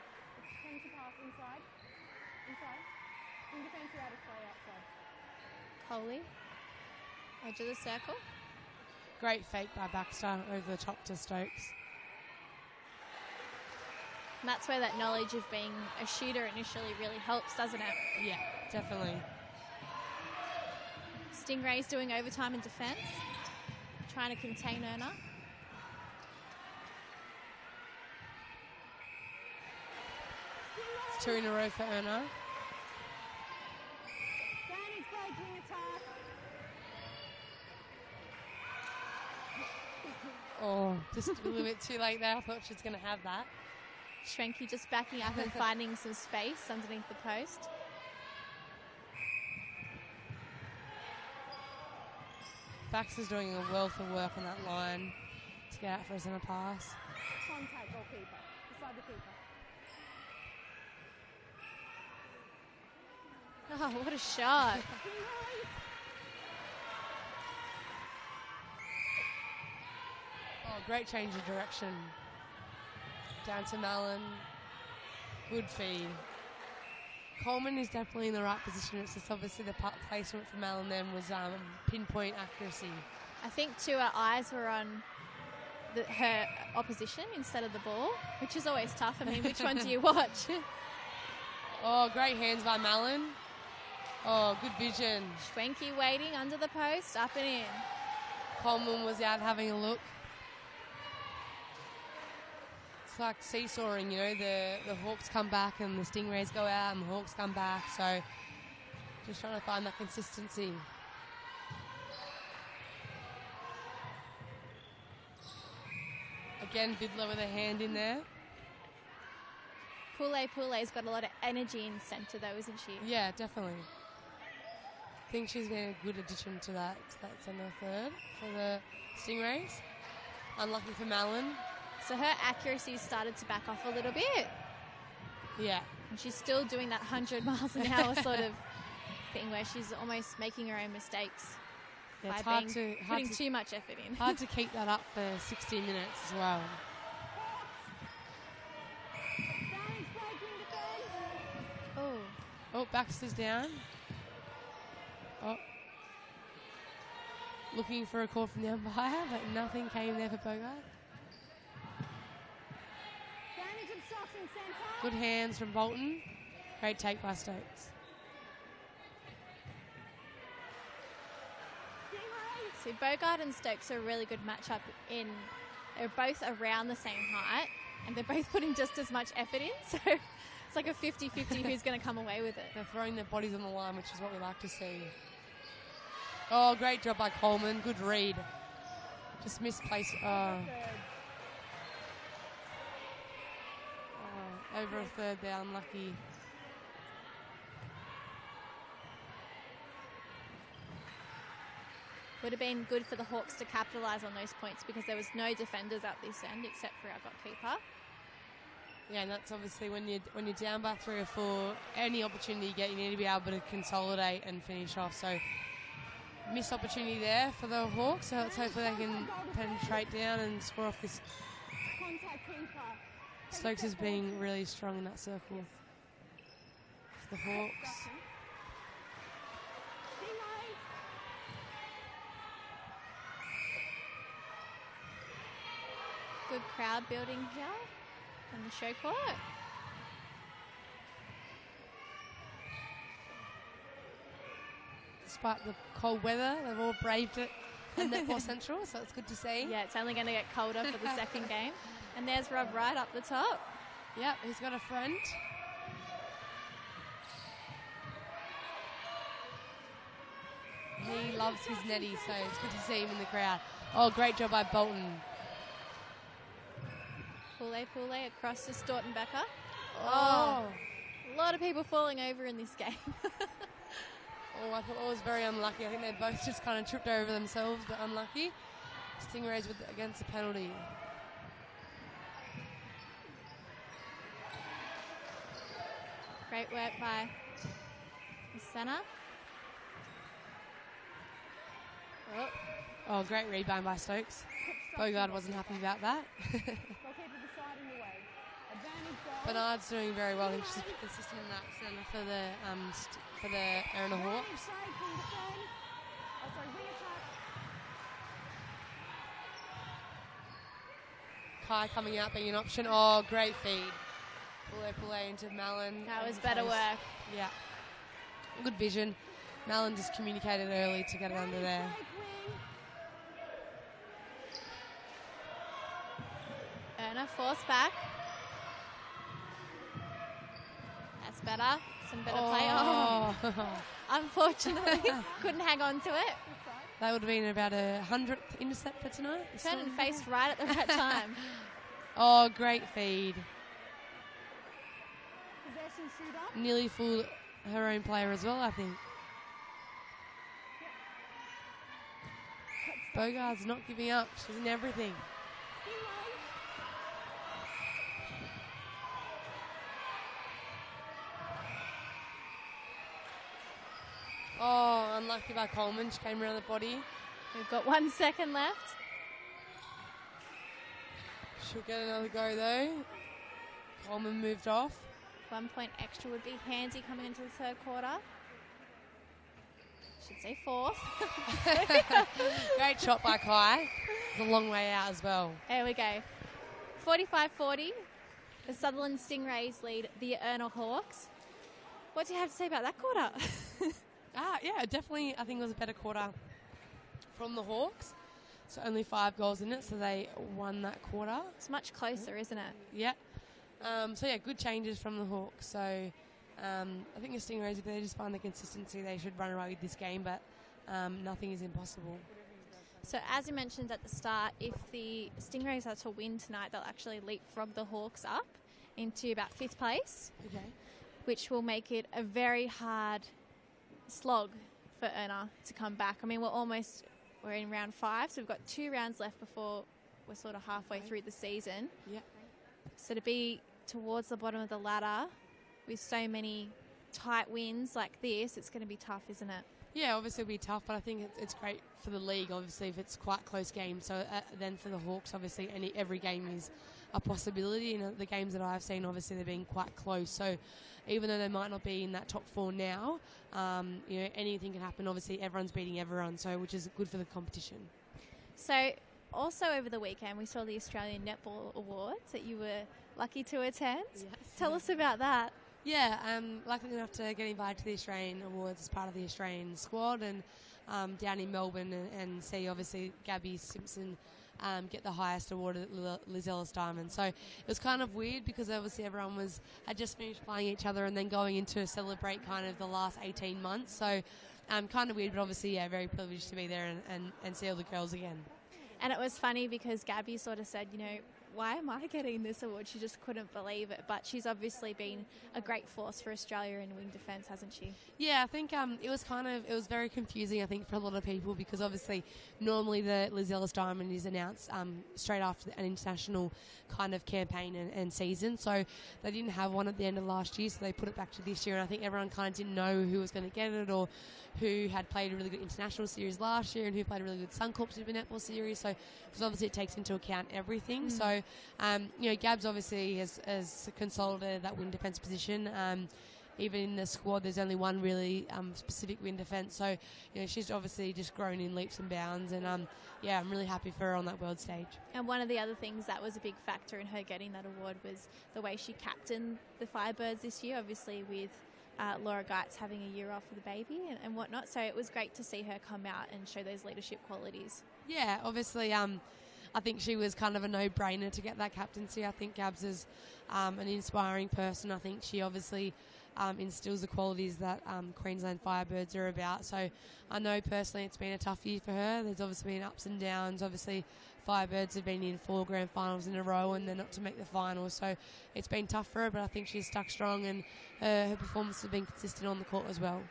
Trying to pass inside. Wing defence are out of play outside. Coley, edge of the circle. Great fake by Baxter over the top to Stokes. And that's where that knowledge of being a shooter initially really helps, doesn't it? Yeah, definitely. Stingrays doing overtime in defence, trying to contain ERNA. It's 2 in a row for ERNA. Advantage breaking attack. Oh, just a little bit too late there. I thought she was going to have that. Schwenke just backing up and finding some space underneath the post. Baxter's doing a wealth of work on that line to get out for a centre pass. Contact goalkeeper. Beside the keeper. Oh, what a shot. Oh, great change of direction. Down to Malin. Good feed. Coleman is definitely in the right position. It's just obviously the placement for Malin then was pinpoint accuracy. I think too her eyes were on her opposition instead of the ball, which is always tough. I mean, which one do you watch? Oh, great hands by Malin. Oh, good vision. Schwenke waiting under the post, up and in. Coleman was out having a look. It's like seesawing, the Hawks come back and the Stingrays go out and the Hawks come back. So just trying to find that consistency. Again, Vidler with a hand in there. Poulet's got a lot of energy in centre though, isn't she? Yeah, definitely. I think she's been a good addition to that centre third for the Stingrays. Unlucky for Malin. So her accuracy started to back off a little bit. Yeah. And she's still doing that 100 miles an hour sort of thing where she's almost making her own mistakes. Yeah, it's putting too much effort in. Hard to keep that up for 60 minutes as well. Oh, Baxter's down. Oh. Looking for a call from the umpire, but nothing came there for Bogart. Good hands from Bolton. Great take by Stokes. So Bogart and Stokes are a really good matchup they're both around the same height and they're both putting just as much effort in. So It's like a 50-50 who's going to come away with it. They're throwing their bodies on the line, which is what we like to see. Oh, great job by Coleman. Good read. Just misplaced. Over a third there, unlucky. Would have been good for the Hawks to capitalise on those points because there was no defenders at this end except for our goalkeeper. Yeah, and that's obviously when you're down by 3 or 4, any opportunity you get, you need to be able to consolidate and finish off. So, missed opportunity there for the Hawks. So let's hopefully they can penetrate down and score off this. Contact keeper. Stokes is being really strong in that circle. For the Hawks. Stingrays. Good crowd building here on the show court. Despite the cold weather, they've all braved it in Netball Central, so it's good to see. Yeah, it's only going to get colder for the second game. And there's Rob right up the top. Yep, he's got a friend. He loves his netty, so it's good to see him in the crowd. Oh, great job by Bolton. Poulet across to Stortenbecker. Oh. A lot of people falling over in this game. I thought it was very unlucky. I think they both just kind of tripped over themselves, but unlucky. Stingrays against the penalty. Great work by the centre. Oh, great rebound by Stokes. Bogard wasn't happy about that. Goalkeeper deciding the way. Advantage goal. Bernard's doing very well. I think she's consistent in that centre for the ERNA Hawks. Kai coming out being an option. Oh, great feed. Poulet into Malin. That was better work. Yeah. Good vision. Malin just communicated early to get it under there. ERNA forced back. That's better. Some better play. Oh. Unfortunately, couldn't hang on to it. That would have been about a 100th intercept for tonight. Turned and faced right at the right time. Oh, great feed. Possession shooter. Nearly fooled her own player as well, I think. Bogard's not giving up. She's in everything. Oh, unlucky by Coleman. She came around the body. We've got 1 second left. She'll get another go, though. Coleman moved off. 1 point extra would be handy coming into the third quarter. Should say fourth. Great shot by Kai. It's a long way out as well. There we go. 45-40. The Sutherland Stingrays lead the ERNA Hawks. What do you have to say about that quarter? Yeah, definitely. I think it was a better quarter from the Hawks. So only 5 goals in it, so they won that quarter. It's much closer, isn't it? Yeah. Good changes from the Hawks. So I think the Stingrays, if they just find the consistency, they should run away with this game, but nothing is impossible. So as you mentioned at the start, if the Stingrays are to win tonight, they'll actually leapfrog the Hawks up into about 5th place, Okay. which will make it a very hard slog for ERNA to come back. I mean, we're in round 5, so we've got 2 rounds left before we're sort of halfway through the season. Yeah. So to be towards the bottom of the ladder with so many tight wins like this, it's going to be tough, isn't it? Yeah, obviously it'll be tough, but I think it's great for the league, obviously, if it's quite close games. So then for the Hawks, obviously, every game is a possibility. You know, the games that I've seen, obviously, they're being quite close. So even though they might not be in that top 4 now, anything can happen. Obviously, everyone's beating everyone, so which is good for the competition. So also over the weekend, we saw the Australian Netball Awards that you were lucky to attend. Yes. Tell us about that. Yeah, I'm lucky enough to get invited to the Australian Awards as part of the Australian squad and down in Melbourne and see, obviously, Gabby Simpson get the highest award at Liz Ellis Diamond. So it was kind of weird because obviously everyone had just finished playing each other and then going in to celebrate kind of the last 18 months. So kind of weird, but obviously, yeah, very privileged to be there and see all the girls again. And it was funny because Gabby sort of said, why am I getting this award? She just couldn't believe it. But she's obviously been a great force for Australia in wing defence, hasn't she? Yeah, I think it was very confusing, I think, for a lot of people because obviously normally the Liz Ellis Diamond is announced straight after an international kind of campaign and season. So they didn't have one at the end of last year, so they put it back to this year. And I think everyone kind of didn't know who was going to get it or who had played a really good international series last year and who played a really good Suncorp Super Netball series. So because obviously it takes into account everything. So, Gabs obviously has consolidated that wing defence position. Even in the squad, there's only one really specific wing defence. So, she's obviously just grown in leaps and bounds. And, I'm really happy for her on that world stage. And one of the other things that was a big factor in her getting that award was the way she captained the Firebirds this year, obviously with Laura Geitz having a year off with the baby and whatnot. So it was great to see her come out and show those leadership qualities. Yeah, obviously, I think she was kind of a no-brainer to get that captaincy. I think Gabs is an inspiring person. I think she obviously instills the qualities that Queensland Firebirds are about. So I know personally it's been a tough year for her. There's obviously been ups and downs. Obviously Firebirds have been in 4 grand finals in a row and they're not to make the finals. So it's been tough for her, but I think she's stuck strong and her performance has been consistent on the court as well.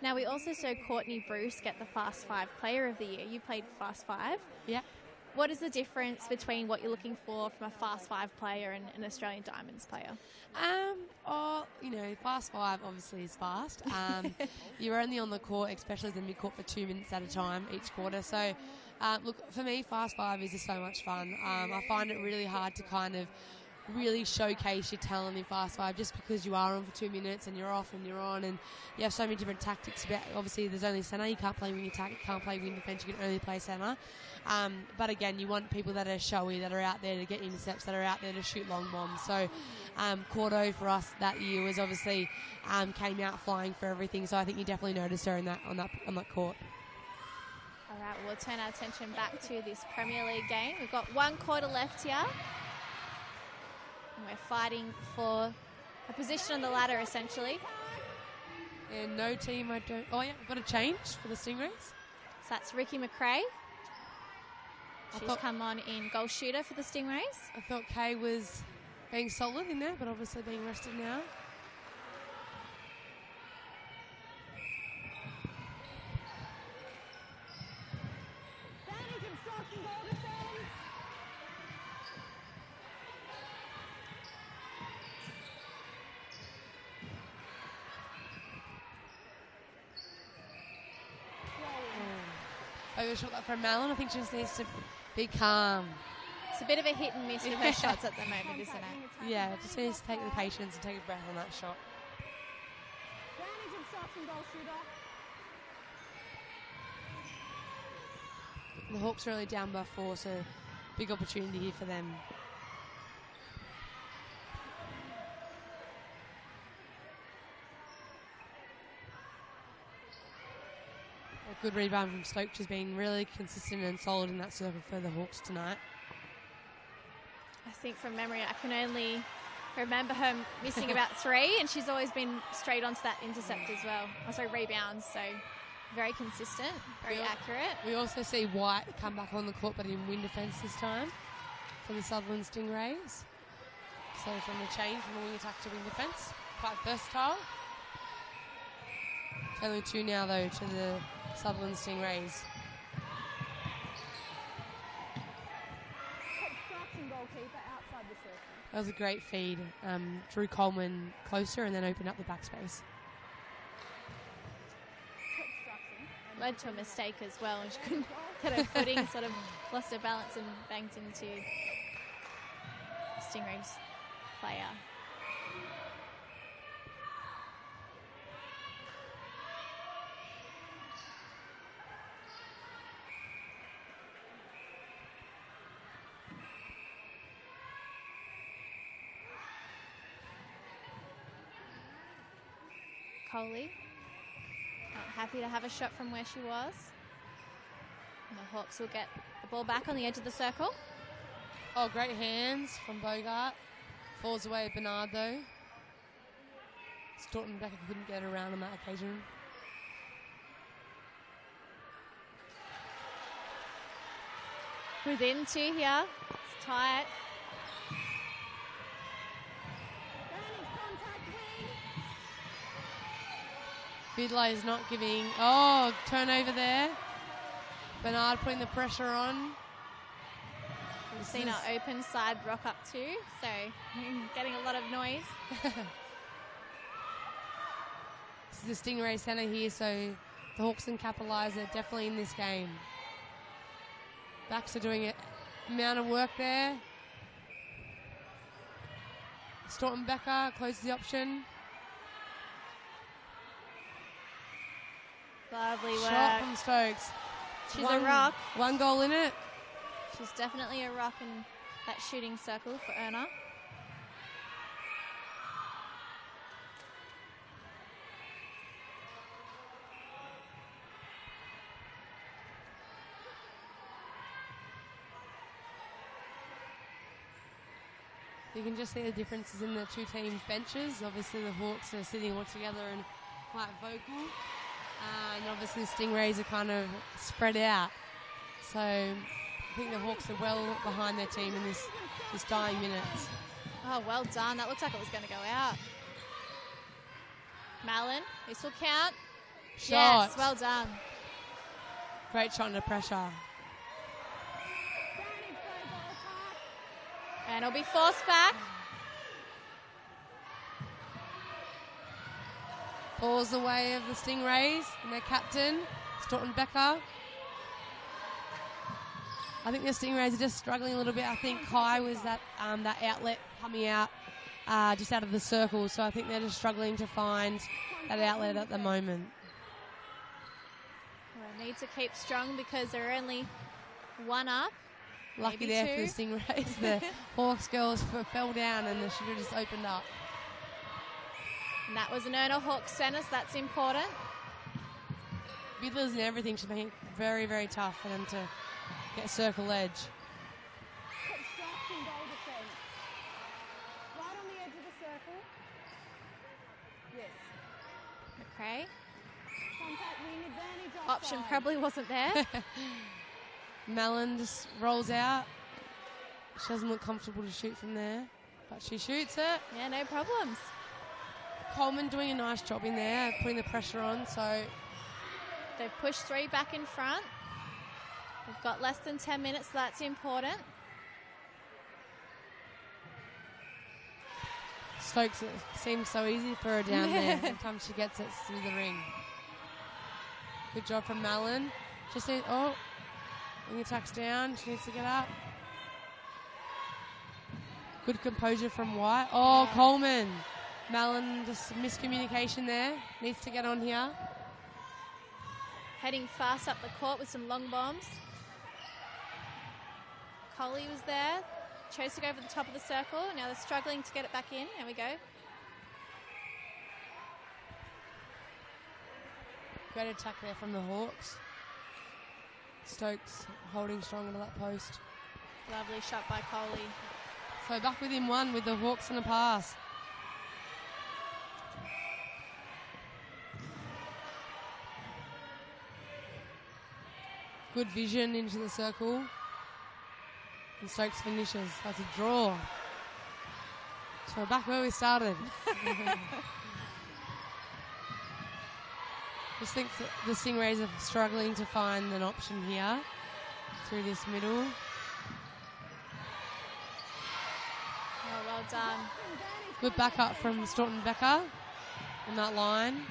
Now we also saw Courtney Bruce get the Fast 5 Player of the Year. You played Fast 5. Yeah. What is the difference between what you're looking for from a Fast 5 player and an Australian Diamonds player? Fast 5 obviously is fast. You're only on the court, especially the mid-court, for 2 minutes at a time each quarter. So, for me, Fast 5 is just so much fun. I find it really hard to kind of really showcase your talent in Fast 5 just because you are on for 2 minutes and you're off and you're on and you have so many different tactics. Obviously, there's only centre. You can't play wing attack. You can't play wing defence. You can only play centre. But again, you want people that are showy, that are out there to get intercepts, that are out there to shoot long bombs. So, Cordo for us that year was obviously came out flying for everything. So I think you definitely noticed her on that court. All right, we'll turn our attention back to this Premier League game. We've got 1 quarter left here. And we're fighting for a position on the ladder, essentially. And no team, we've got a change for the Stingrays. So that's Ricky McRae. She's come on in goal shooter for the Stingrays. I thought Kay was being solid in there, but obviously being rested now. Overshot that from Malin. I think she just needs to be calm. It's a bit of a hit and miss with her shots at the moment, isn't it? Yeah, just needs to take the patience and take a breath on that shot. The Hawks are only down by 4, so big opportunity here for them. A good rebound from Stokes. She's been really consistent and solid in that circle for the Hawks tonight. I think from memory, I can only remember her missing about 3, and she's always been straight onto that intercept as well. Rebounds, so very consistent, very accurate. We also see White come back on the court, but in wing defence this time for the Sutherland Stingrays. So from the change from the wing attack to wing defence, quite versatile. It's only 2 now, though, to the Sutherland Stingrays. That was a great feed. Drew Coleman closer and then opened up the backspace. Led to a mistake as well, and she couldn't get her footing, sort of lost her balance and banged into Stingrays player. Coley, not happy to have a shot from where she was. And the Hawks will get The ball back on the edge of the circle. Oh, great hands from Bogart. Falls away at Bernard, though. Staunton Becker couldn't get around on that occasion. Within 2 here. It's tight. Bidler is not giving. Oh, turnover there. Bernard putting the pressure on. We've seen our open side rock up too, so getting a lot of noise. This is the Stingray centre here, so the Hawks can capitalise. They're definitely in this game. Backs are doing an amount of work there. Staunton Becker closes the option. Lovely work. Shot from Stokes. She's a rock. 1 goal in it. She's definitely a rock in that shooting circle for ERNA. You can just see the differences in the two teams' benches. Obviously, the Hawks are sitting all together and quite vocal. And obviously, the Stingrays are kind of spread out. So I think the Hawks are well behind their team in this dying minutes. Oh, well done. That looked like it was going to go out. Malin, this will count. Shot. Yes, well done. Great shot under pressure. And it'll be forced back. Falls the way of the Stingrays and their captain, Staunton Becker. I think the Stingrays are just struggling a little bit. I think Kai was that outlet coming out just out of the circle. So I think they're just struggling to find that outlet at the moment. Well, need to keep strong because they're only 1 up. Lucky maybe there 2. for the Stingrays. The Hawks girls fell down and the shooter just opened up. And that was an ERNA Hawks centre, so that's important. Bidlers and everything should make it very, very tough for them to get circle edge. Obstructing goal defence. Right on the edge of the circle. Yes. Okay. Contact win advantage offside. Option probably wasn't there. Malin just rolls out. She doesn't look comfortable to shoot from there, but she shoots it. Yeah, no problems. Coleman doing a nice job in there, putting the pressure on. So They've pushed 3 back in front. We've got less than 10 minutes, so that's important. Stokes, it seems so easy for her down there. Sometimes she gets it through the ring. Good job from Malin. Just need, wing attacks down. She needs to get up. Good composure from White. Oh, Coleman. Malin, just miscommunication there. Needs to get on here. Heading fast up the court with some long bombs. Coley was there. Chose to go over the top of the circle. Now they're struggling to get it back in. There we go. Great attack there from the Hawks. Stokes holding strong into that post. Lovely shot by Coley. So back within 1 with the Hawks in a pass. Good vision into the circle. And Stokes finishes. That's a draw. So we're back where we started. Just think that the Stingrays are struggling to find an option here through this middle. Oh, well done. Good backup from Staunton Becker on that line.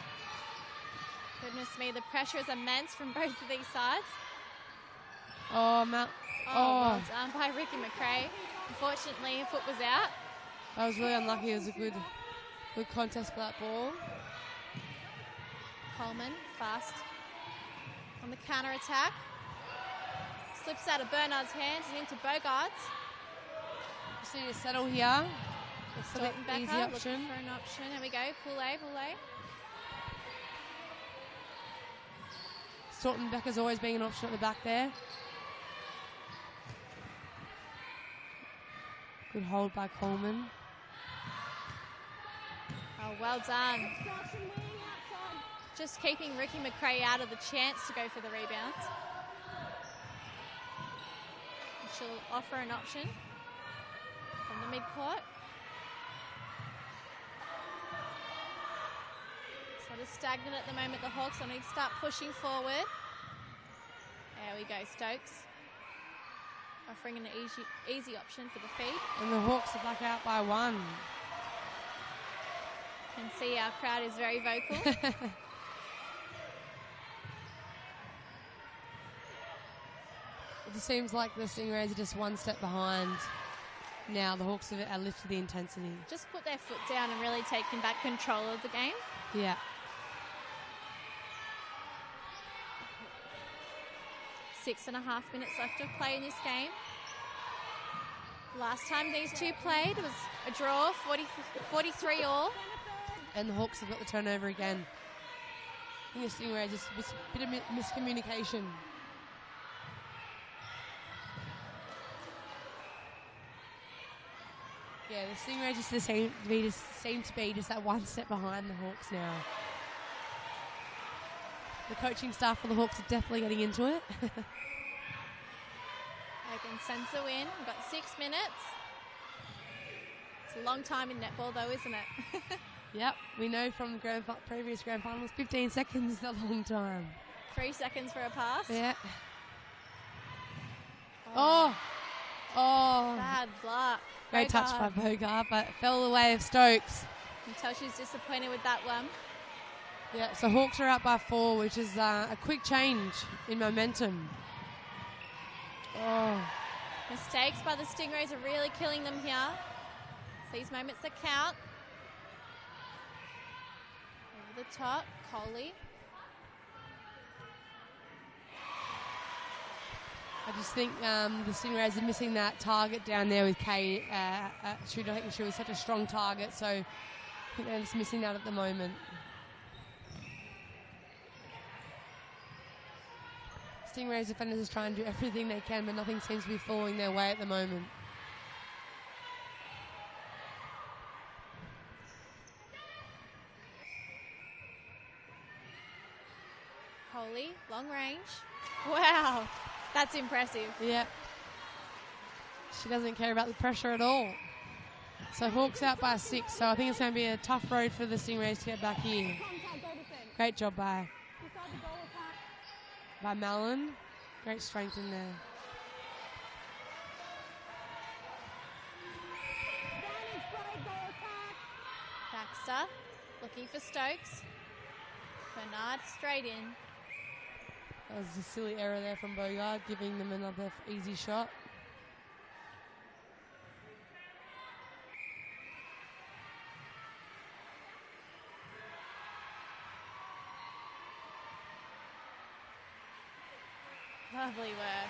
Goodness me, the pressure is immense from both of these sides. Oh, well done by Ricky McRae. Unfortunately, her foot was out. That was really unlucky. It was a good contest for that ball. Coleman, fast on the counter-attack. Slips out of Bernard's hands and into Bogart's. Just need to settle here. Staunton Easy Becker option. looking for an option. There we go. Poulet. Staunton Becker's always being an option at the back there. Good hold by Coleman. Oh, well done. Just keeping Ricky McRae out of the chance to go for the rebounds. She'll offer an option from the midcourt. Sort of stagnant at the moment, the Hawks. I need to start pushing forward. There we go, Stokes. Offering an easy option for the feed. And the Hawks are back out by 1. Can see our crowd is very vocal. It seems like the Stingrays are just one step behind. Now the Hawks are lifted the intensity. Just put their foot down and really taken back control of the game. Yeah. 6.5 minutes left to play in this game. Last time these two played was a draw, 43 all. And the Hawks have got the turnover again. I think the Stingrays just a bit of miscommunication. Yeah, the Stingrays just seem to be just that one step behind the Hawks now. The coaching staff for the Hawks are definitely getting into it. They can sense a win. We've got 6 minutes. It's a long time in netball though, isn't it? Yep, we know from previous grand finals, 15 seconds is a long time. 3 seconds for a pass. Yeah. Oh. Bad luck. Great touch by Bogart, but fell away of Stokes. You can tell she's disappointed with that one. Yeah, so Hawks are up by 4, which is a quick change in momentum. Oh. Mistakes by the Stingrays are really killing them here. It's these moments that count. Over the top, Coley. I just think the Stingrays are missing that target down there with Kay. I think she was such a strong target, so I think they're just missing that at the moment. Stingrays defenders are trying to do everything they can, but nothing seems to be falling their way at the moment. Coley, long range. Wow, that's impressive. Yeah. She doesn't care about the pressure at all. So Hawks out by 6, so I think it's going to be a tough road for the Stingrays to get back here. Great job by Mallon. Great strength in there. Baxter looking for Stokes. Bernard straight in. That was a silly error there from Bogart, giving them another easy shot. Lovely work.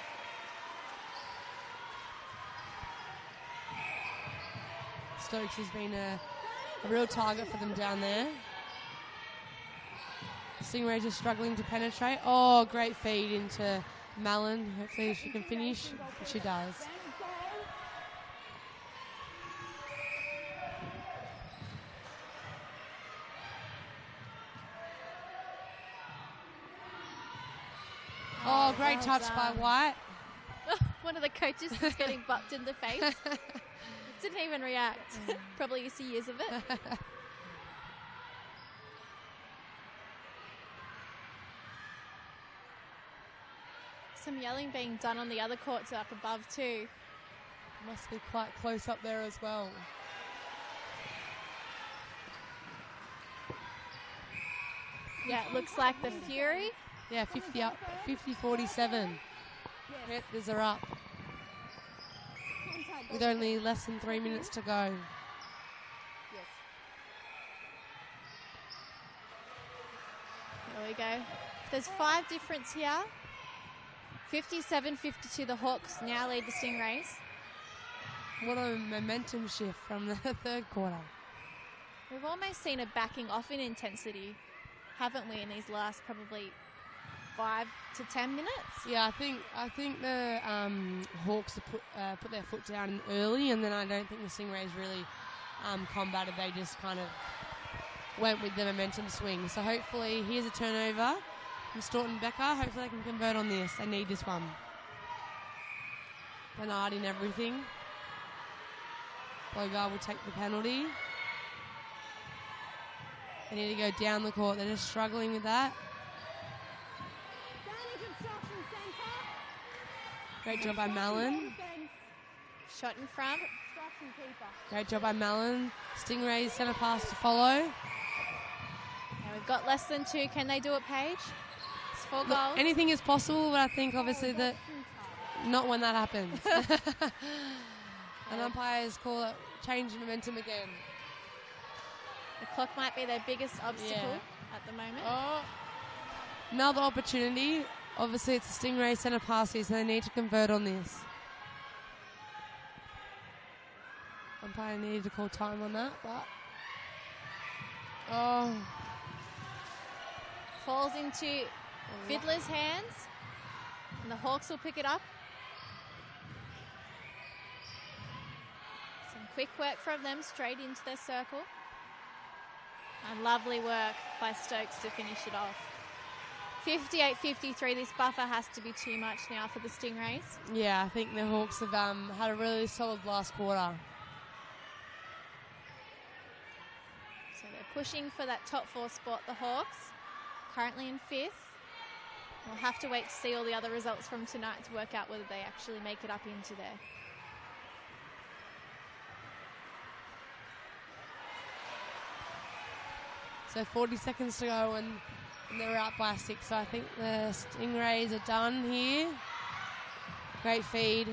Stokes has been a real target for them down there. Stingrays just struggling to penetrate. Oh, great feed into Mallon. Hopefully she can finish. She does. Oh, great well touch done. by White. One of the coaches is getting bucked in the face. Didn't even react. Probably used to years of it. Some yelling being done on the other courts up above too. Must be quite close up there as well. Yeah, it looks like the Fury. Yeah, 50 up, 50-47. Panthers are up. With only less than 3 minutes to go. There we go. There's 5 difference here. 57-52, the Hawks now lead the Stingrays. What a momentum shift from the third quarter. We've almost seen a backing off in intensity, haven't we, in these last probably 5 to 10 minutes. Yeah, I think the Hawks have put their foot down early, and then I don't think the Stingrays really combated. They just kind of went with the momentum swing. So hopefully, here's a turnover from Staunton Becker. Hopefully they can convert on this. They need this one. Bernard in everything. Bogard will take the penalty. They need to go down the court. They're just struggling with that. Great job by Mallon. Shot in front. Great job by Mallon. Stingrays centre pass to follow. Now we've got less than 2. Can they do it, Paige? It's 4 goals. Anything is possible, but I think obviously that not when that happens. And umpires call it change momentum again. The clock might be their biggest obstacle at the moment. Oh, another opportunity. Obviously, it's a Stingray centre pass here, so they need to convert on this. Umpire needed to call time on that, but falls into Fiddler's hands, and the Hawks will pick it up. Some quick work from them straight into their circle. And lovely work by Stokes to finish it off. 58-53, this buffer has to be too much now for the Stingrays. Yeah, I think the Hawks have had a really solid last quarter. So they're pushing for that top 4 spot, the Hawks, currently in 5th. We'll have to wait to see all the other results from tonight to work out whether they actually make it up into there. So 40 seconds to go and they're out by 6. So I think the Stingrays are done here. Great feed.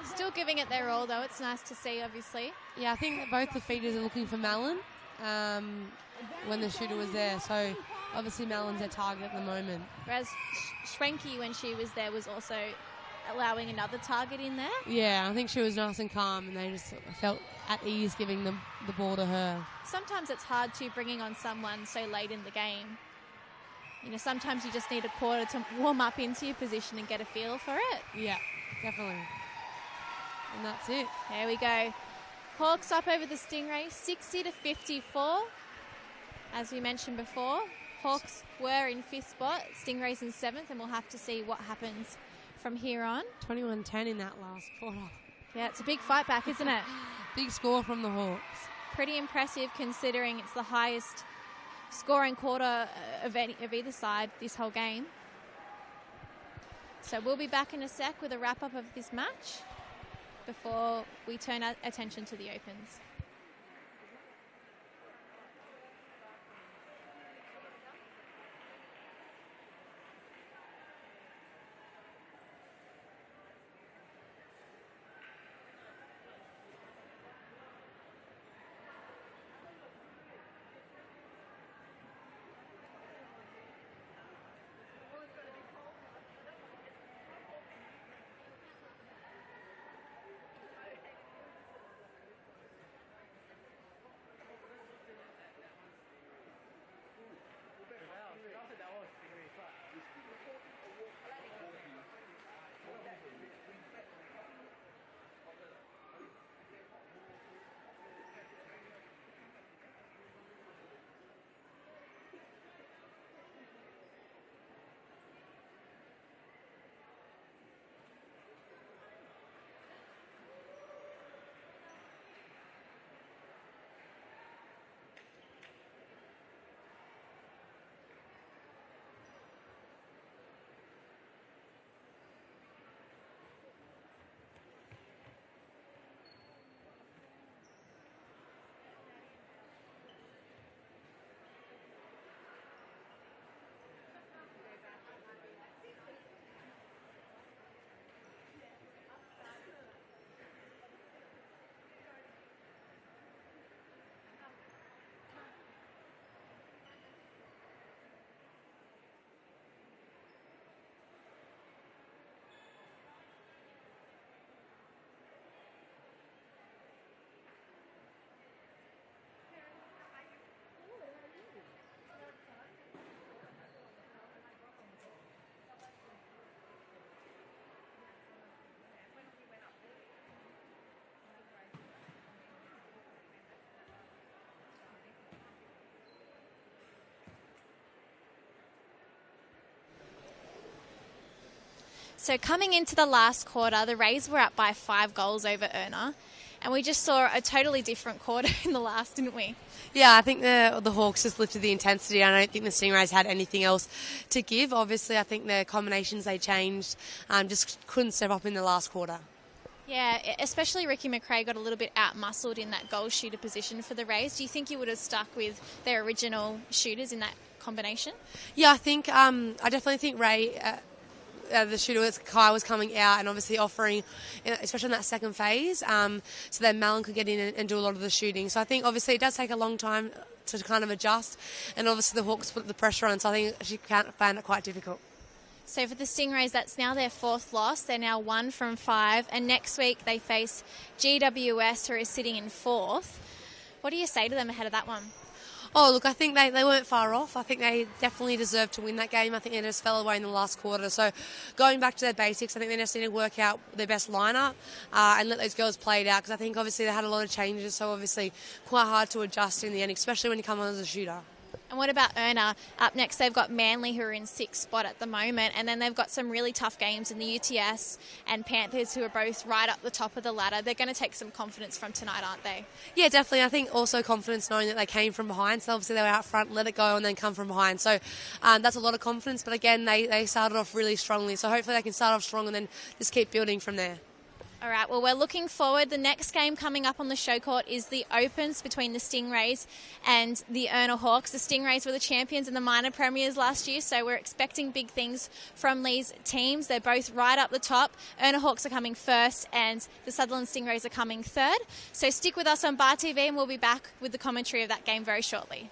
Still giving it their all, though. It's nice to see, obviously. Yeah, I think that both the feeders are looking for Mallon when the shooter was there. So obviously Mallon's their target at the moment. Whereas Schwenke, when she was there, was also allowing another target in there. Yeah, I think she was nice and calm, and they just felt at ease giving the ball to her. Sometimes it's hard to bringing on someone so late in the game. You know, sometimes you just need a quarter to warm up into your position and get a feel for it. Yeah, definitely. And that's it. There we go. Hawks up over the Stingrays, 60-54. As we mentioned before, Hawks were in 5th spot, Stingrays in 7th, and we'll have to see what happens from here on. 21-10 in that last quarter. Yeah, it's a big fight back, isn't it? Big score from the Hawks. Pretty impressive considering it's the highest scoring quarter of either side this whole game. So we'll be back in a sec with a wrap-up of this match before we turn our attention to the Opens. So coming into the last quarter, the Rays were up by 5 goals over ERNA, and we just saw a totally different quarter in the last, didn't we? Yeah, I think the Hawks just lifted the intensity. I don't think the Stingrays had anything else to give. Obviously, I think the combinations they changed just couldn't step up in the last quarter. Yeah, especially Ricky McRae got a little bit out-muscled in that goal shooter position for the Rays. Do you think you would have stuck with their original shooters in that combination? Yeah, I think I definitely think Ray, the shooter Kai was coming out and obviously offering, especially in that second phase, so that Malin could get in and do a lot of the shooting. So I think obviously it does take a long time to kind of adjust, and obviously the Hawks put the pressure on, so I think she found it quite difficult. So for the Stingrays, that's now their 4th loss. They're now 1 from 5, and next week they face GWS, who is sitting in 4th. What do you say to them ahead of that one? Oh, look, I think they weren't far off. I think they definitely deserved to win that game. I think they just fell away in the last quarter. So going back to their basics, I think they just need to work out their best lineup and let those girls play it out, because I think obviously they had a lot of changes, so obviously quite hard to adjust in the end, especially when you come on as a shooter. And what about ERNA? Up next, they've got Manly, who are in 6th spot at the moment, and then they've got some really tough games in the UTS and Panthers, who are both right up the top of the ladder. They're going to take some confidence from tonight, aren't they? Yeah, definitely. I think also confidence knowing that they came from behind. So obviously they were out front, let it go, and then come from behind. So that's a lot of confidence. But again, they started off really strongly. So hopefully they can start off strong and then just keep building from there. All right, well, we're looking forward. The next game coming up on the show court is the Opens between the Stingrays and the ERNA Hawks. The Stingrays were the champions in the minor premiers last year, so we're expecting big things from these teams. They're both right up the top. ERNA Hawks are coming first and the Sutherland Stingrays are coming third. So stick with us on Bar TV and we'll be back with the commentary of that game very shortly.